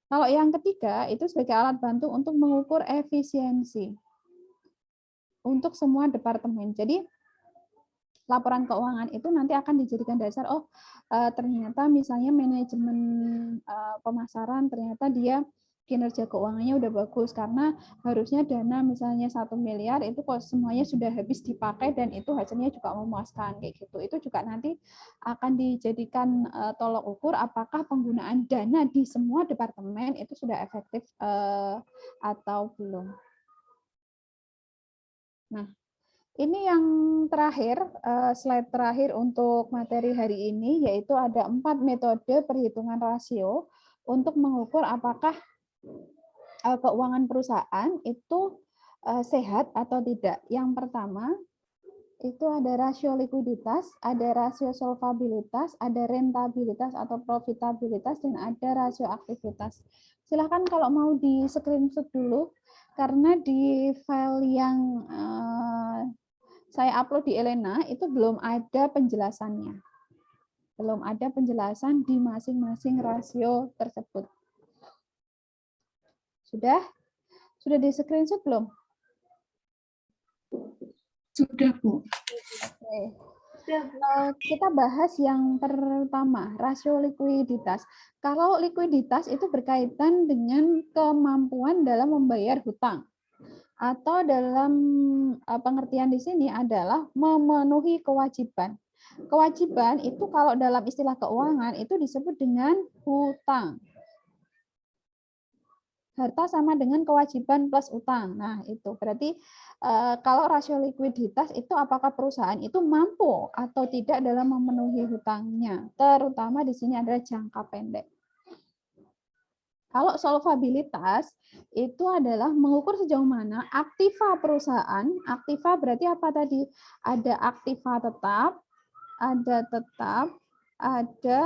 Kalau yang ketiga, itu sebagai alat bantu untuk mengukur efisiensi untuk semua departemen. Jadi laporan keuangan itu nanti akan dijadikan dasar, ternyata misalnya manajemen pemasaran, ternyata dia kinerja keuangannya udah bagus, karena harusnya dana misalnya 1 miliar itu kok semuanya sudah habis dipakai dan itu hasilnya juga memuaskan, kayak gitu. Itu juga nanti akan dijadikan tolok ukur apakah penggunaan dana di semua departemen itu sudah efektif atau belum. Nah, ini yang terakhir, slide terakhir untuk materi hari ini, yaitu ada 4 metode perhitungan rasio untuk mengukur apakah keuangan perusahaan itu sehat atau tidak. Yang pertama, itu ada rasio likuiditas, ada rasio solvabilitas, ada rentabilitas atau profitabilitas, dan ada rasio aktivitas. Silahkan kalau mau di screenshot dulu, karena di file yang saya upload di Elena itu belum ada penjelasannya. Belum ada penjelasan di masing-masing rasio tersebut. Sudah? Sudah di screenshot belum? Sudah, Bu. Oke. Kita bahas yang pertama, rasio likuiditas. Kalau likuiditas itu berkaitan dengan kemampuan dalam membayar hutang. Atau dalam pengertian di sini adalah memenuhi kewajiban. Kewajiban itu kalau dalam istilah keuangan itu disebut dengan hutang. Harta sama dengan kewajiban plus utang. Nah, itu berarti kalau rasio likuiditas itu apakah perusahaan itu mampu atau tidak dalam memenuhi hutangnya. Terutama di sini adalah jangka pendek. Kalau solvabilitas itu adalah mengukur sejauh mana aktiva perusahaan, aktiva berarti apa tadi? Ada aktiva tetap, ada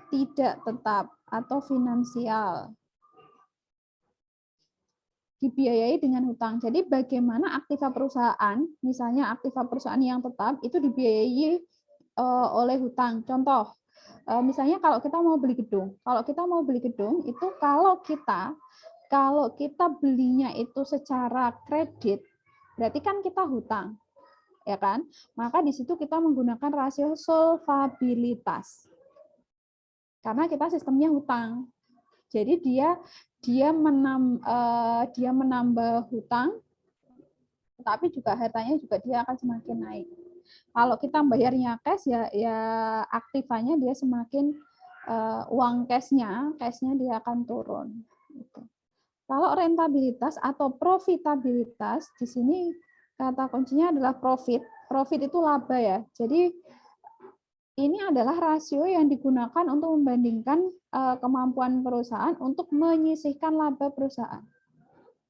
tidak tetap atau finansial. Dibiayai dengan hutang. Jadi bagaimana aktiva perusahaan, misalnya aktiva perusahaan yang tetap itu dibiayai oleh hutang. Contoh, misalnya kalau kita mau beli gedung, itu kalau kita belinya itu secara kredit, Berarti kan kita hutang, ya kan? Maka di situ kita menggunakan rasio solvabilitas. Karena kita sistemnya hutang. Jadi dia menambah hutang, tapi juga hartanya juga dia akan semakin naik. Kalau kita bayarnya cash ya aktifannya dia semakin uang cashnya dia akan turun. Gitu. Kalau rentabilitas atau profitabilitas di sini kata kuncinya adalah profit. Profit itu laba ya. Jadi ini adalah rasio yang digunakan untuk membandingkan kemampuan perusahaan untuk menyisihkan laba perusahaan.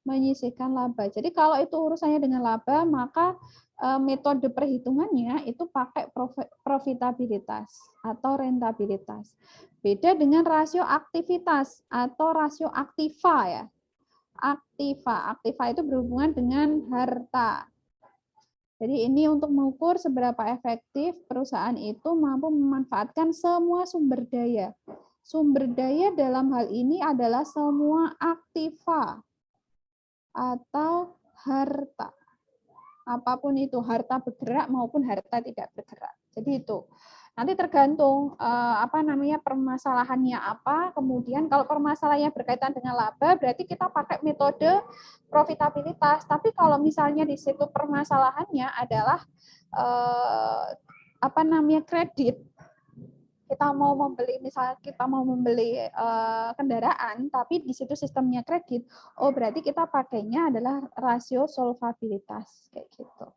Menyisihkan laba. Jadi kalau itu urusannya dengan laba, maka metode perhitungannya itu pakai profitabilitas atau rentabilitas. Beda dengan rasio aktivitas atau rasio aktiva ya. Aktiva itu berhubungan dengan harta. Jadi ini untuk mengukur seberapa efektif perusahaan itu mampu memanfaatkan semua sumber daya. Sumber daya dalam hal ini adalah semua aktiva atau harta. Apapun itu, harta bergerak maupun harta tidak bergerak. Jadi itu. Nanti tergantung permasalahannya apa. Kemudian kalau permasalahannya berkaitan dengan laba, berarti kita pakai metode profitabilitas. Tapi kalau misalnya di situ permasalahannya adalah kredit, kita mau membeli kendaraan, tapi di situ sistemnya kredit, berarti kita pakainya adalah rasio solvabilitas kayak gitu.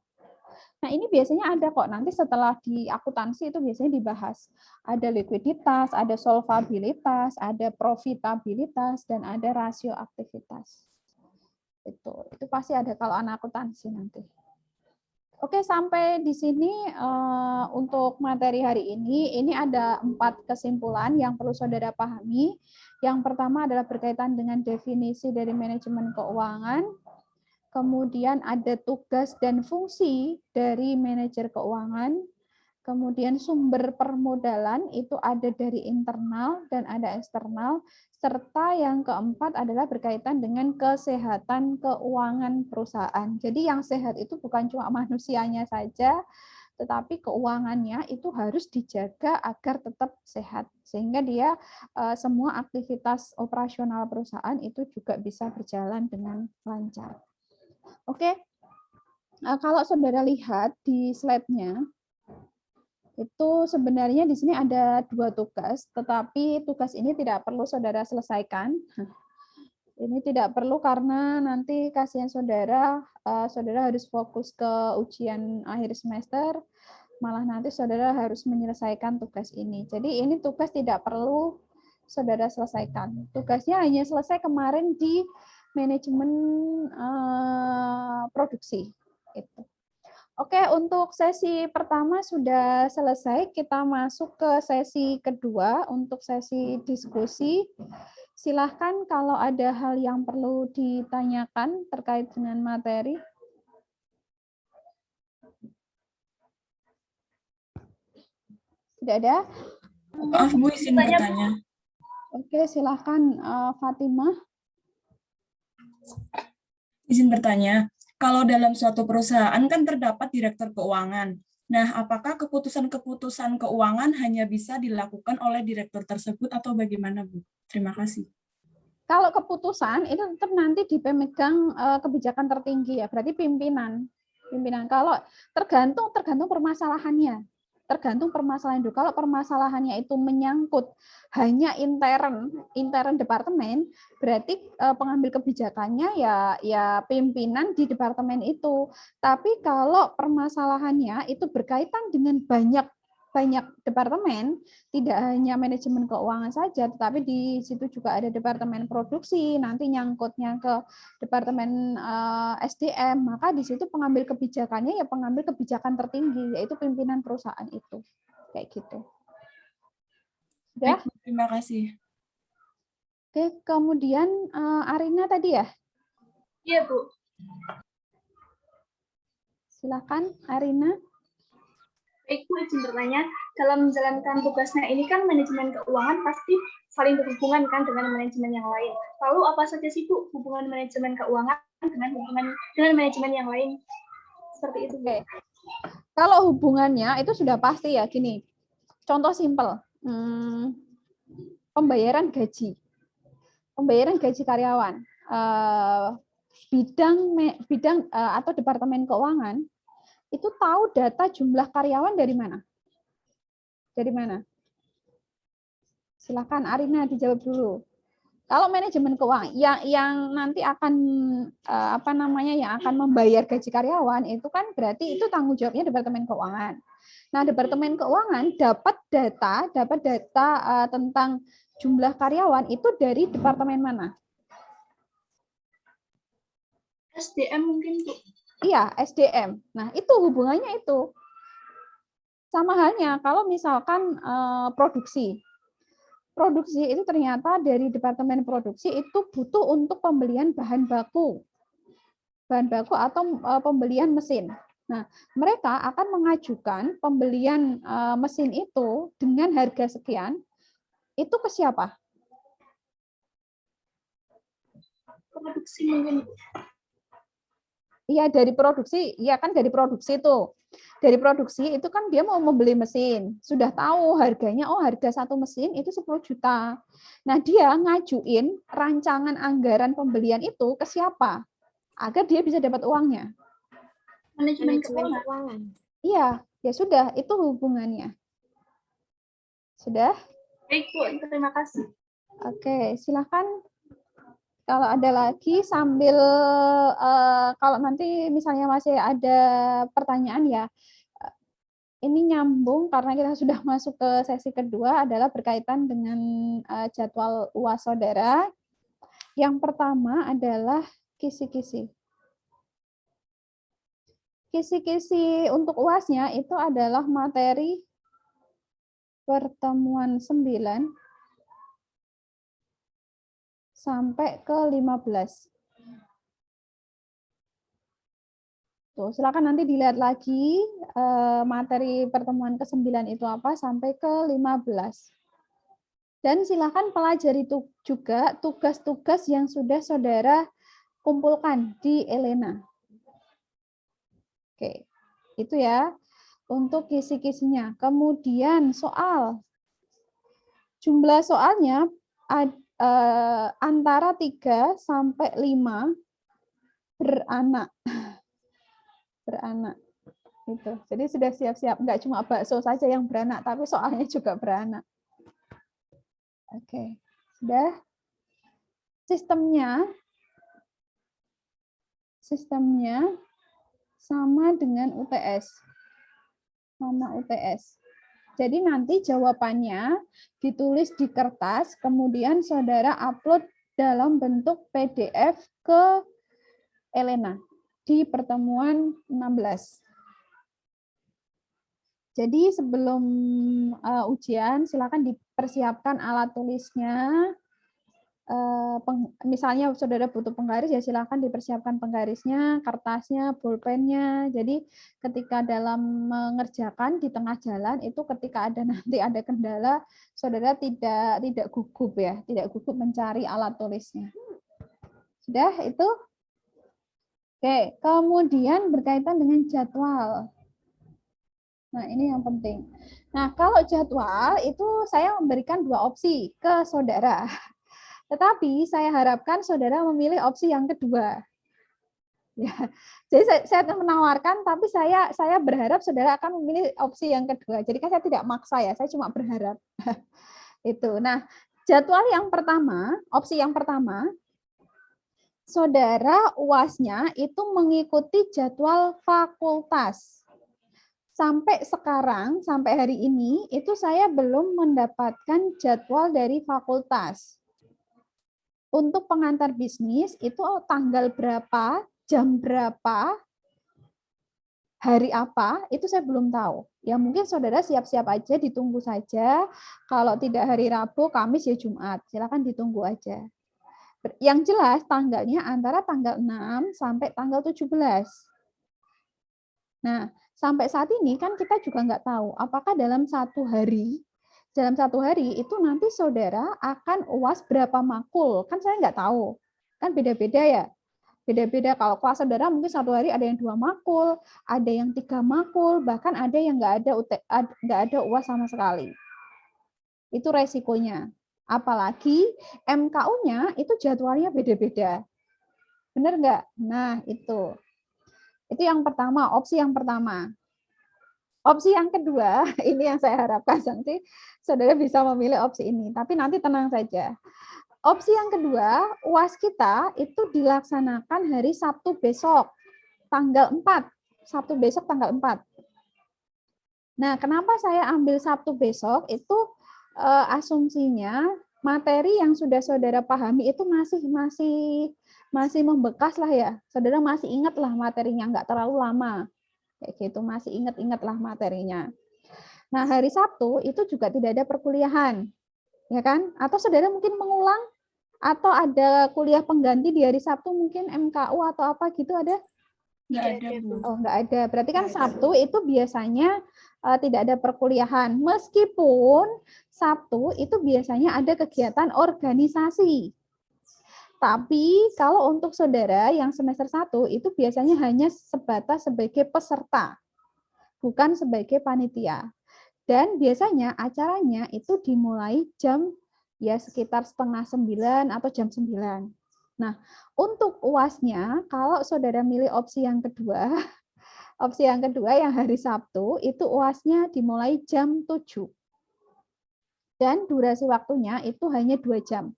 Nah, ini biasanya ada kok, nanti setelah di akuntansi itu biasanya dibahas. Ada likuiditas, ada solvabilitas, ada profitabilitas, dan ada rasio aktivitas. Itu pasti ada kalau anak akuntansi nanti. Oke, sampai di sini untuk materi hari ini ada 4 kesimpulan yang perlu saudara pahami. Yang pertama adalah berkaitan dengan definisi dari manajemen keuangan. Kemudian ada tugas dan fungsi dari manajer keuangan. Kemudian sumber permodalan itu ada dari internal dan ada eksternal. Serta yang keempat adalah berkaitan dengan kesehatan keuangan perusahaan. Jadi yang sehat itu bukan cuma manusianya saja, tetapi keuangannya itu harus dijaga agar tetap sehat. Sehingga dia semua aktivitas operasional perusahaan itu juga bisa berjalan dengan lancar. Oke, kalau saudara lihat di slide-nya, itu sebenarnya di sini ada 2 tugas, tetapi tugas ini tidak perlu saudara selesaikan. Ini tidak perlu karena nanti kasihan saudara, saudara harus fokus ke ujian akhir semester, malah nanti saudara harus menyelesaikan tugas ini. Jadi ini tugas tidak perlu saudara selesaikan. Tugasnya hanya selesai kemarin di manajemen produksi. Oke, untuk sesi pertama sudah selesai. Kita masuk ke sesi kedua untuk sesi diskusi. Silahkan kalau ada hal yang perlu ditanyakan terkait dengan materi. Tidak ada? Maaf Bu, izin bertanya. Oke, silahkan Fatimah. Izin bertanya, kalau dalam suatu perusahaan kan terdapat direktur keuangan. Nah, apakah keputusan-keputusan keuangan hanya bisa dilakukan oleh direktur tersebut atau bagaimana, Bu? Terima kasih. Kalau keputusan itu tetap nanti dipegang kebijakan tertinggi ya, berarti pimpinan. Kalau tergantung permasalahannya. Tergantung permasalahan itu. Kalau permasalahannya itu menyangkut hanya intern departemen, berarti pengambil kebijakannya ya pimpinan di departemen itu. Tapi kalau permasalahannya itu berkaitan dengan banyak departemen, tidak hanya manajemen keuangan saja, tetapi di situ juga ada departemen produksi, nanti nyangkutnya ke departemen SDM, maka di situ pengambil kebijakannya ya pengambil kebijakan tertinggi, yaitu pimpinan perusahaan itu. Kayak gitu. Sudah? Baik, terima kasih. Oke, kemudian Arina tadi ya? Iya, Bu. Silakan, Arina. Baik Bu, izin bertanya, dalam menjalankan tugasnya ini kan manajemen keuangan pasti saling berhubungan kan dengan manajemen yang lain. Lalu apa saja sih Bu hubungan manajemen keuangan dengan manajemen yang lain? Seperti itu Bu. Oke. Kalau hubungannya itu sudah pasti ya, gini. Contoh simpel. Pembayaran gaji. Pembayaran gaji karyawan. Bidang atau departemen keuangan itu tahu data jumlah karyawan dari mana? Dari mana? Silakan Arina dijawab dulu. Kalau manajemen keuangan yang nanti akan yang akan membayar gaji karyawan itu kan berarti itu tanggung jawabnya departemen keuangan. Nah, departemen keuangan dapat data tentang jumlah karyawan itu dari departemen mana? SDM mungkin Bu. Iya, SDM. Nah, itu hubungannya itu. Sama halnya kalau misalkan produksi. Produksi itu ternyata dari departemen produksi itu butuh untuk pembelian bahan baku atau pembelian mesin. Nah, mereka akan mengajukan pembelian mesin itu dengan harga sekian, itu ke siapa? Produksi mungkin. Iya, dari produksi, iya kan dari produksi itu. Dari produksi itu kan dia mau membeli mesin, sudah tahu harganya, oh harga satu mesin itu 10 juta. Nah, dia ngajuin rancangan anggaran pembelian itu ke siapa? Agar dia bisa dapat uangnya. Manajemen keuangan. Iya, ya sudah, itu hubungannya. Sudah? Baik Bu, terima kasih. Oke, silakan. Kalau ada lagi sambil kalau nanti misalnya masih ada pertanyaan ya, ini nyambung karena kita sudah masuk ke sesi kedua adalah berkaitan dengan jadwal UAS saudara. Yang pertama adalah kisi-kisi. Kisi-kisi untuk UAS-nya itu adalah materi pertemuan 9 sampai ke 15. Tuh, silakan nanti dilihat lagi materi pertemuan ke-9 itu apa sampai ke 15. Dan silakan pelajari juga tugas-tugas yang sudah saudara kumpulkan di Elena. Oke, itu ya untuk kisi-kisinya. Kemudian soal. Jumlah soalnya antara 3 sampai 5 beranak. Beranak. Gitu. Jadi sudah siap-siap, nggak cuma bakso saja yang beranak, tapi soalnya juga beranak. Oke, sudah. Sistemnya sama dengan UTS. Sama UTS. Jadi nanti jawabannya ditulis di kertas, kemudian saudara upload dalam bentuk PDF ke Elena di pertemuan 16. Jadi sebelum ujian, silakan dipersiapkan alat tulisnya. Misalnya saudara butuh penggaris, ya silakan dipersiapkan penggarisnya, kertasnya, pulpennya. Jadi ketika dalam mengerjakan di tengah jalan itu ketika nanti ada kendala, saudara tidak gugup ya, tidak gugup mencari alat tulisnya. Sudah itu? Oke, kemudian berkaitan dengan jadwal. Nah, ini yang penting. Nah, kalau jadwal itu saya memberikan 2 opsi ke saudara. Tetapi saya harapkan saudara memilih opsi yang kedua. Ya, jadi saya menawarkan, tapi saya berharap saudara akan memilih opsi yang kedua. Jadi kan saya tidak maksa ya, saya cuma berharap. Itu. Nah, jadwal yang pertama, opsi yang pertama, saudara UAS-nya itu mengikuti jadwal fakultas. Sampai sekarang, sampai hari ini, itu saya belum mendapatkan jadwal dari fakultas. Untuk pengantar bisnis itu tanggal berapa, jam berapa, hari apa, itu saya belum tahu. Ya mungkin saudara siap-siap aja, ditunggu saja. Kalau tidak hari Rabu, Kamis ya Jumat. Silakan ditunggu aja. Yang jelas tanggalnya antara tanggal 6 sampai tanggal 17. Nah, sampai saat ini kan kita juga nggak tahu apakah dalam satu hari itu nanti saudara akan UAS berapa makul, kan saya nggak tahu, kan beda-beda ya. Beda-beda, kalau kelas saudara mungkin satu hari ada yang 2 makul, ada yang 3 makul, bahkan ada yang nggak ada UAS sama sekali. Itu resikonya. Apalagi MKU-nya itu jadwalnya beda-beda. Benar nggak? Nah, itu. Itu yang pertama, opsi yang pertama. Opsi yang kedua, ini yang saya harapkan nanti saudara bisa memilih opsi ini. Tapi nanti tenang saja. Opsi yang kedua, UAS kita itu dilaksanakan hari Sabtu besok, tanggal 4. Sabtu besok tanggal 4. Nah, kenapa saya ambil Sabtu besok? Itu asumsinya materi yang sudah saudara pahami itu masih membekas lah ya. Saudara masih ingat lah materinya, nggak terlalu lama. Kayak gitu, masih ingat-ingat lah materinya. Nah, hari Sabtu itu juga tidak ada perkuliahan. Ya kan? Atau saudara mungkin mengulang atau ada kuliah pengganti di hari Sabtu, mungkin MKU atau apa gitu ada? Nggak ada, Bu. Oh, nggak ada. Berarti kan Sabtu itu biasanya tidak ada perkuliahan. Meskipun Sabtu itu biasanya ada kegiatan organisasi. Tapi kalau untuk saudara yang semester 1 itu biasanya hanya sebatas sebagai peserta, bukan sebagai panitia. Dan biasanya acaranya itu dimulai jam ya sekitar 8:30 atau jam 9. Nah, untuk UAS-nya, kalau saudara milih opsi yang kedua, opsi yang kedua yang hari Sabtu, itu UAS-nya dimulai jam 7. Dan durasi waktunya itu hanya 2 jam.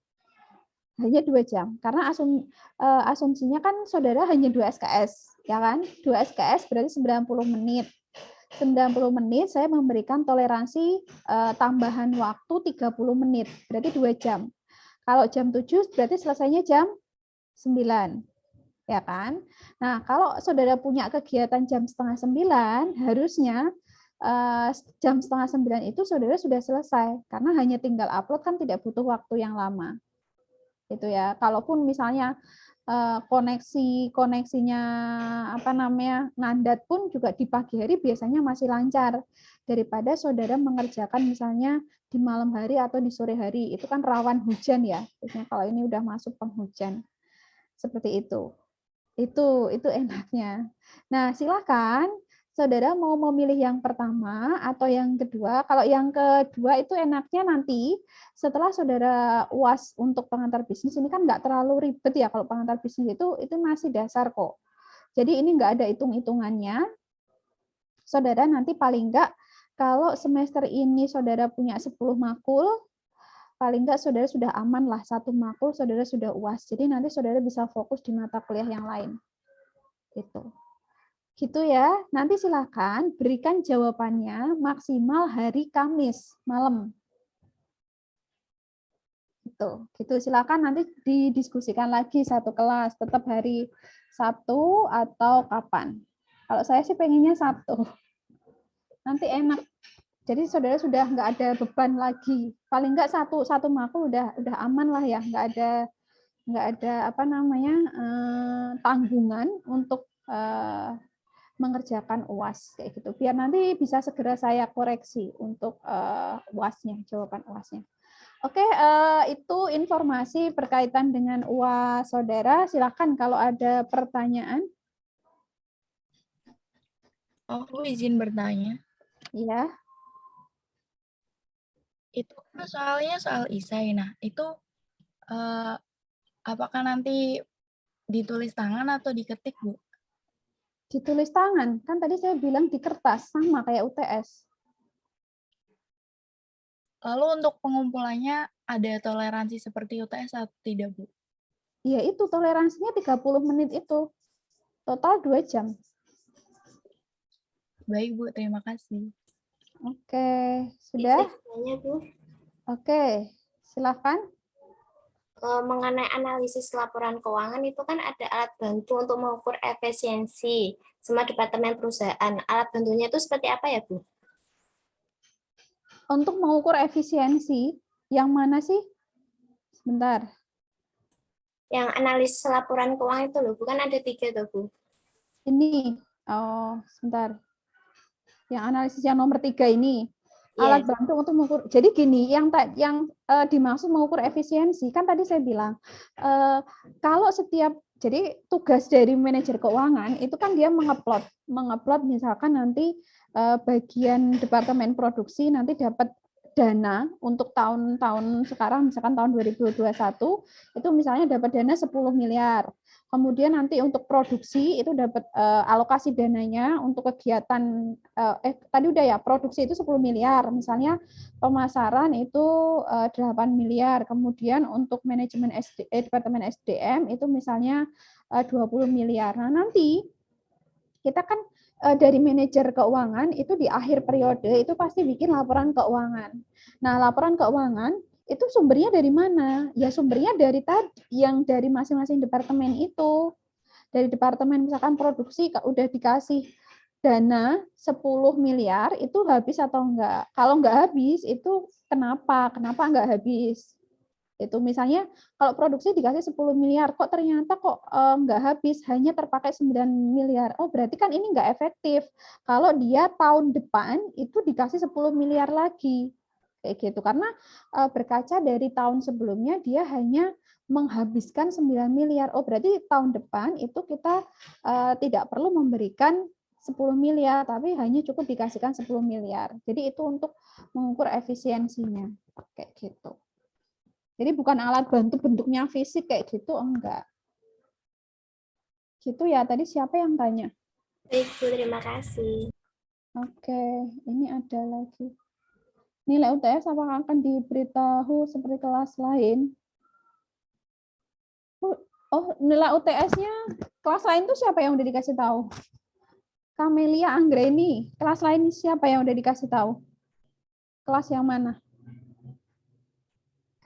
Hanya 2 jam. Karena asumsinya kan saudara hanya 2 SKS, ya kan? 2 SKS berarti 90 menit. 90 menit saya memberikan toleransi tambahan waktu 30 menit, berarti 2 jam. Kalau jam 7 berarti selesainya jam 9, ya kan? Nah, kalau saudara punya kegiatan jam 8:30, harusnya jam 8:30 itu saudara sudah selesai, karena hanya tinggal upload kan tidak butuh waktu yang lama. Itu ya. Kalaupun misalnya koneksinya apa namanya nandat pun juga di pagi hari biasanya masih lancar daripada saudara mengerjakan misalnya di malam hari atau di sore hari, itu kan rawan hujan ya. Biasanya kalau ini udah masuk penghujan. Seperti itu enaknya. Nah, silakan saudara mau memilih yang pertama atau yang kedua. Kalau yang kedua itu enaknya nanti setelah saudara UAS untuk pengantar bisnis, ini kan nggak terlalu ribet ya. Kalau pengantar bisnis itu masih dasar kok. Jadi ini nggak ada hitung-hitungannya. Saudara nanti paling nggak kalau semester ini saudara punya 10 makul, paling nggak saudara sudah aman lah, 1 makul saudara sudah UAS. Jadi nanti saudara bisa fokus di mata kuliah yang lain. Gitu ya. Nanti silakan berikan jawabannya maksimal hari Kamis malam. Gitu. Silakan nanti didiskusikan lagi satu kelas, tetap hari Sabtu atau kapan. Kalau saya sih pengennya Sabtu. Nanti enak. Jadi saudara sudah nggak ada beban lagi. Paling nggak satu makul udah aman lah ya, nggak ada apa namanya tanggungan untuk mengerjakan UAS kayak gitu. Biar nanti bisa segera saya koreksi untuk UAS-nya, jawaban UAS-nya. Oke, itu informasi berkaitan dengan UAS saudara. Silakan kalau ada pertanyaan. Aku izin bertanya. Iya. Itu kan soalnya soal isai. Nah, itu apakah nanti ditulis tangan atau diketik, Bu? Ditulis tangan. Kan tadi saya bilang di kertas, sama kayak UTS. Lalu untuk pengumpulannya ada toleransi seperti UTS atau tidak, Bu? Iya, itu toleransinya 30 menit itu. Total 2 jam. Baik, Bu. Terima kasih. Oke, sudah? Bisa tanya, Bu? Oke, silakan. Mengenai analisis laporan keuangan itu kan ada alat bantu untuk mengukur efisiensi sama departemen perusahaan. Alat bantunya itu seperti apa ya, Bu? Untuk mengukur efisiensi, yang mana sih? Sebentar. Yang analisis laporan keuangan itu loh, bukan ada 3 tuh, Bu? Ini, oh, sebentar. Yang analisis yang nomor 3 ini. Iya. Alat bantu untuk mengukur. Jadi gini, yang dimaksud mengukur efisiensi, kan tadi saya bilang, kalau jadi tugas dari manajer keuangan itu kan dia mengupload misalkan nanti bagian departemen produksi nanti dapat dana untuk tahun-tahun sekarang, misalkan tahun 2021, itu misalnya dapat dana 10 miliar. Kemudian nanti untuk produksi itu dapat alokasi dananya untuk kegiatan, tadi udah ya, produksi itu 10 miliar, misalnya pemasaran itu 8 miliar, kemudian untuk manajemen Departemen SDM itu misalnya 20 miliar. Nah nanti kita kan dari manajer keuangan itu di akhir periode itu pasti bikin laporan keuangan. Nah, laporan keuangan itu sumbernya dari mana? Ya sumbernya dari dari masing-masing departemen itu. Dari departemen misalkan produksi udah dikasih dana 10 miliar itu habis atau enggak? Kalau enggak habis itu kenapa? Kenapa enggak habis? Itu misalnya kalau produksi dikasih 10 miliar, kok ternyata nggak habis, hanya terpakai 9 miliar. Oh, berarti kan ini nggak efektif. Kalau dia tahun depan itu dikasih 10 miliar lagi. Kayak gitu. Karena berkaca dari tahun sebelumnya dia hanya menghabiskan 9 miliar. Oh, berarti tahun depan itu kita tidak perlu memberikan 10 miliar, tapi hanya cukup dikasihkan 10 miliar. Jadi itu untuk mengukur efisiensinya. Kayak gitu. Jadi bukan alat bantu bentuknya fisik kayak gitu, enggak. Gitu ya, tadi siapa yang tanya? Baik, Bu, terima kasih. Oke, ini ada lagi. Nilai UTS apakah akan diberitahu seperti kelas lain? Oh, nilai UTS-nya kelas lain itu siapa yang udah dikasih tahu? Camelia Anggreni. Kelas lain siapa yang udah dikasih tahu? Kelas yang mana?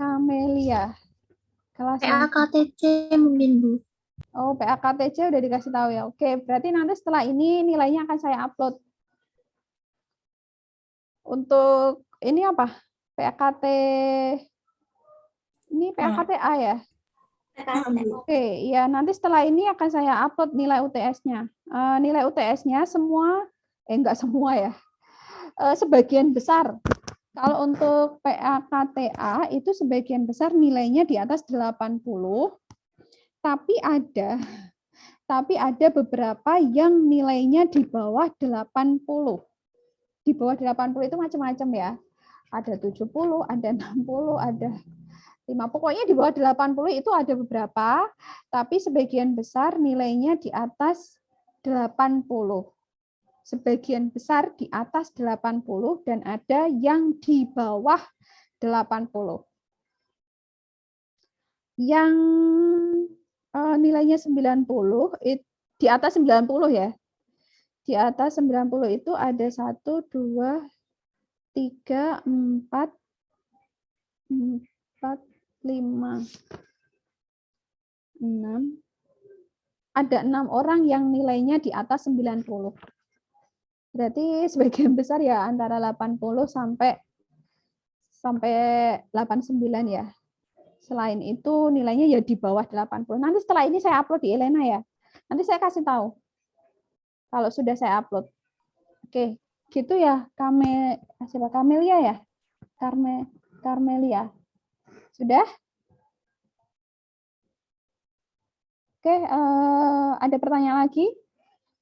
Camelia. Kelas yang PAKTC mungkin, Bu. Oh, PAKTC udah dikasih tahu ya. Oke, berarti nanti setelah ini nilainya akan saya upload. Untuk ini apa? PAKT ini PAKTA ya? Oke, ya nanti setelah ini akan saya upload nilai UTS-nya. Nilai UTS-nya semua, enggak semua ya. Sebagian besar. Kalau untuk PAKTA itu sebagian besar nilainya di atas 80, tapi ada beberapa yang nilainya di bawah 80. Di bawah 80 itu macam-macam ya. Ada 70, ada 60, ada 5. Pokoknya di bawah 80 itu ada beberapa, tapi sebagian besar nilainya di atas 80. Sebagian besar di atas 80 dan ada yang di bawah 80. Yang nilainya 90 di atas 90 ya. Di atas 90 itu ada 1 2 3 4 5 6. Ada 6 orang yang nilainya di atas 90. Berarti sebagian besar ya antara 80 sampai 89 ya. Selain itu nilainya ya di bawah 80. Nanti setelah ini saya upload di Elena ya. Nanti saya kasih tahu. Kalau sudah saya upload. Oke, gitu ya. Camelia ya? Camelia. Sudah? Oke, ada pertanyaan lagi?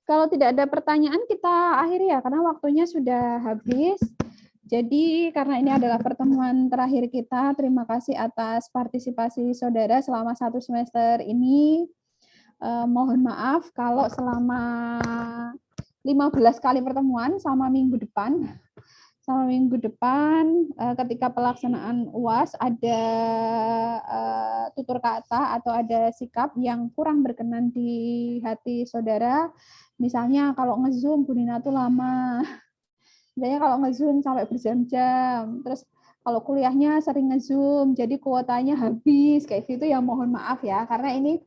Kalau tidak ada pertanyaan, kita akhiri ya, karena waktunya sudah habis. Jadi, karena ini adalah pertemuan terakhir kita, terima kasih atas partisipasi saudara selama 1 semester ini. Mohon maaf kalau selama 15 kali pertemuan sama minggu depan, ketika pelaksanaan UAS ada tutur kata atau ada sikap yang kurang berkenan di hati saudara. Misalnya kalau nge-zoom Bu Nina tuh lama. Misalnya kalau nge-zoom sampai berjam-jam. Terus kalau kuliahnya sering nge-zoom, jadi kuotanya habis kayak gitu ya, mohon maaf ya, karena ini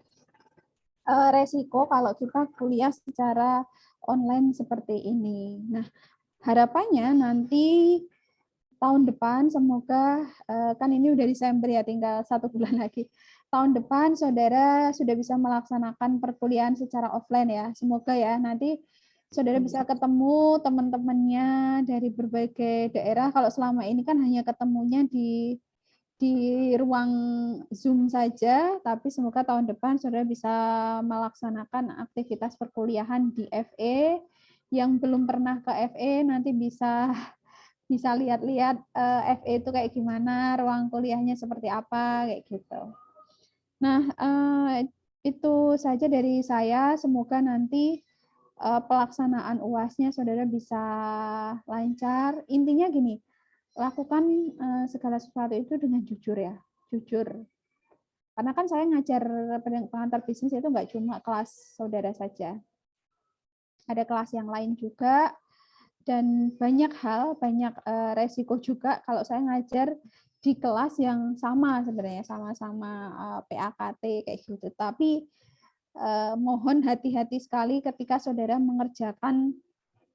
resiko kalau kita kuliah secara online seperti ini. Nah, harapannya nanti tahun depan semoga kan ini udah Desember ya, tinggal 1 bulan lagi. Tahun depan saudara sudah bisa melaksanakan perkuliahan secara offline ya. Semoga ya nanti saudara bisa ketemu teman-temannya dari berbagai daerah. Kalau selama ini kan hanya ketemunya di ruang Zoom saja, tapi semoga tahun depan saudara bisa melaksanakan aktivitas perkuliahan di FE. Yang belum pernah ke FE nanti bisa lihat-lihat FE itu kayak gimana, ruang kuliahnya seperti apa, kayak gitu. Nah, itu saja dari saya. Semoga nanti pelaksanaan UAS-nya saudara bisa lancar. Intinya gini, lakukan segala sesuatu itu dengan jujur ya, jujur. Karena kan saya ngajar pengantar bisnis itu nggak cuma kelas saudara saja. Ada kelas yang lain juga, dan banyak hal, banyak resiko juga kalau saya ngajar di kelas yang sama sebenarnya, sama-sama PAKT kayak gitu. Tapi mohon hati-hati sekali ketika saudara mengerjakan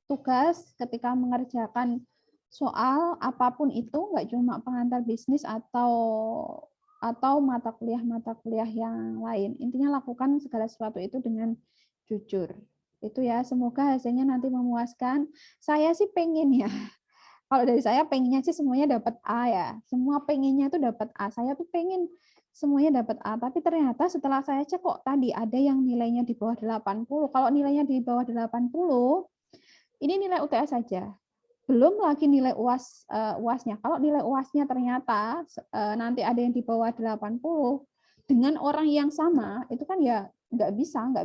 tugas, ketika mengerjakan soal apapun itu, nggak cuma pengantar bisnis atau mata kuliah yang lain. Intinya lakukan segala sesuatu itu dengan jujur. Itu ya, semoga hasilnya nanti memuaskan. Saya sih pengen ya, kalau dari saya pengennya sih semuanya dapat A ya. Semua pengennya tuh dapat A. Saya tuh pengen semuanya dapat A, tapi ternyata setelah saya cek kok tadi ada yang nilainya di bawah 80. Kalau nilainya di bawah 80, ini nilai UTS saja. Belum lagi nilai UAS, UASnya. Kalau nilai UASnya ternyata nanti ada yang di bawah 80, dengan orang yang sama, itu kan ya nggak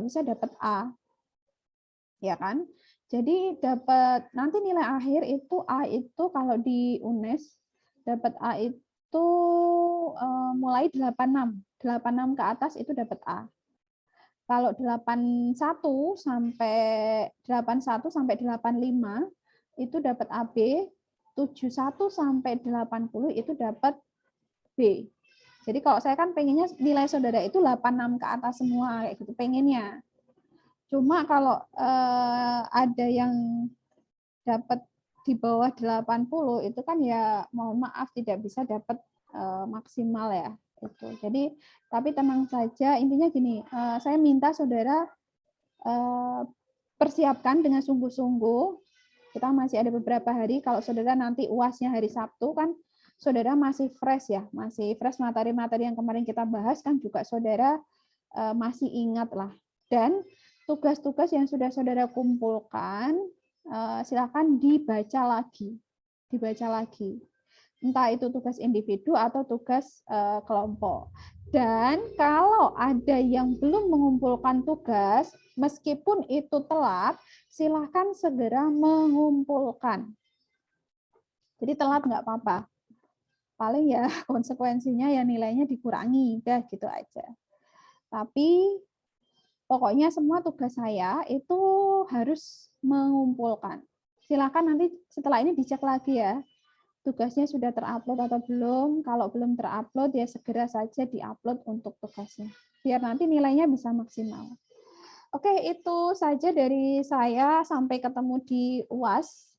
bisa dapat A. Ya kan? Jadi dapat nanti nilai akhir itu A itu kalau di UNES dapat A itu mulai 86 ke atas itu dapat A. Kalau 81 sampai 85 itu dapat AB, 71 sampai 80 itu dapat B. Jadi kalau saya kan pengennya nilai saudara itu 86 ke atas semua kayak gitu pengennya. Cuma kalau ada yang dapat di bawah 80 itu kan ya mohon maaf tidak bisa dapat maksimal ya. Itu. Jadi tapi tenang saja, intinya gini, saya minta saudara persiapkan dengan sungguh-sungguh. Kita masih ada beberapa hari, kalau saudara nanti UASnya hari Sabtu kan saudara masih fresh ya, masih fresh materi-materi yang kemarin kita bahas kan juga saudara masih ingat lah. Dan tugas-tugas yang sudah saudara kumpulkan, silakan dibaca lagi. Entah itu tugas individu atau tugas kelompok. Dan kalau ada yang belum mengumpulkan tugas, meskipun itu telat, silakan segera mengumpulkan. Jadi telat nggak apa-apa. Paling ya konsekuensinya ya nilainya dikurangi, udah gitu aja. Tapi pokoknya semua tugas saya itu harus mengumpulkan. Silakan nanti setelah ini dicek lagi ya. Tugasnya sudah terupload atau belum. Kalau belum terupload ya segera saja diupload untuk tugasnya. Biar nanti nilainya bisa maksimal. Oke, itu saja dari saya. Sampai ketemu di UAS.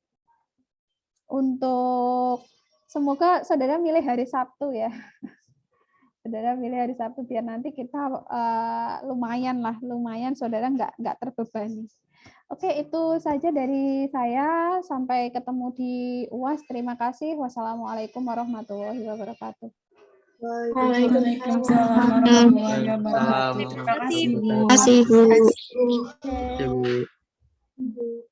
Untuk semoga saudara milih hari Sabtu ya. Saudara milih hari Sabtu biar nanti kita lumayan saudara nggak terbebani. Oke, itu saja dari saya. Sampai ketemu di UAS. Terima kasih. Wassalamualaikum warahmatullahi wabarakatuh. Waalaikumsalam warahmatullahi wabarakatuh. Terima kasih, Bu. Terima kasih, Bu. Ya, Bu.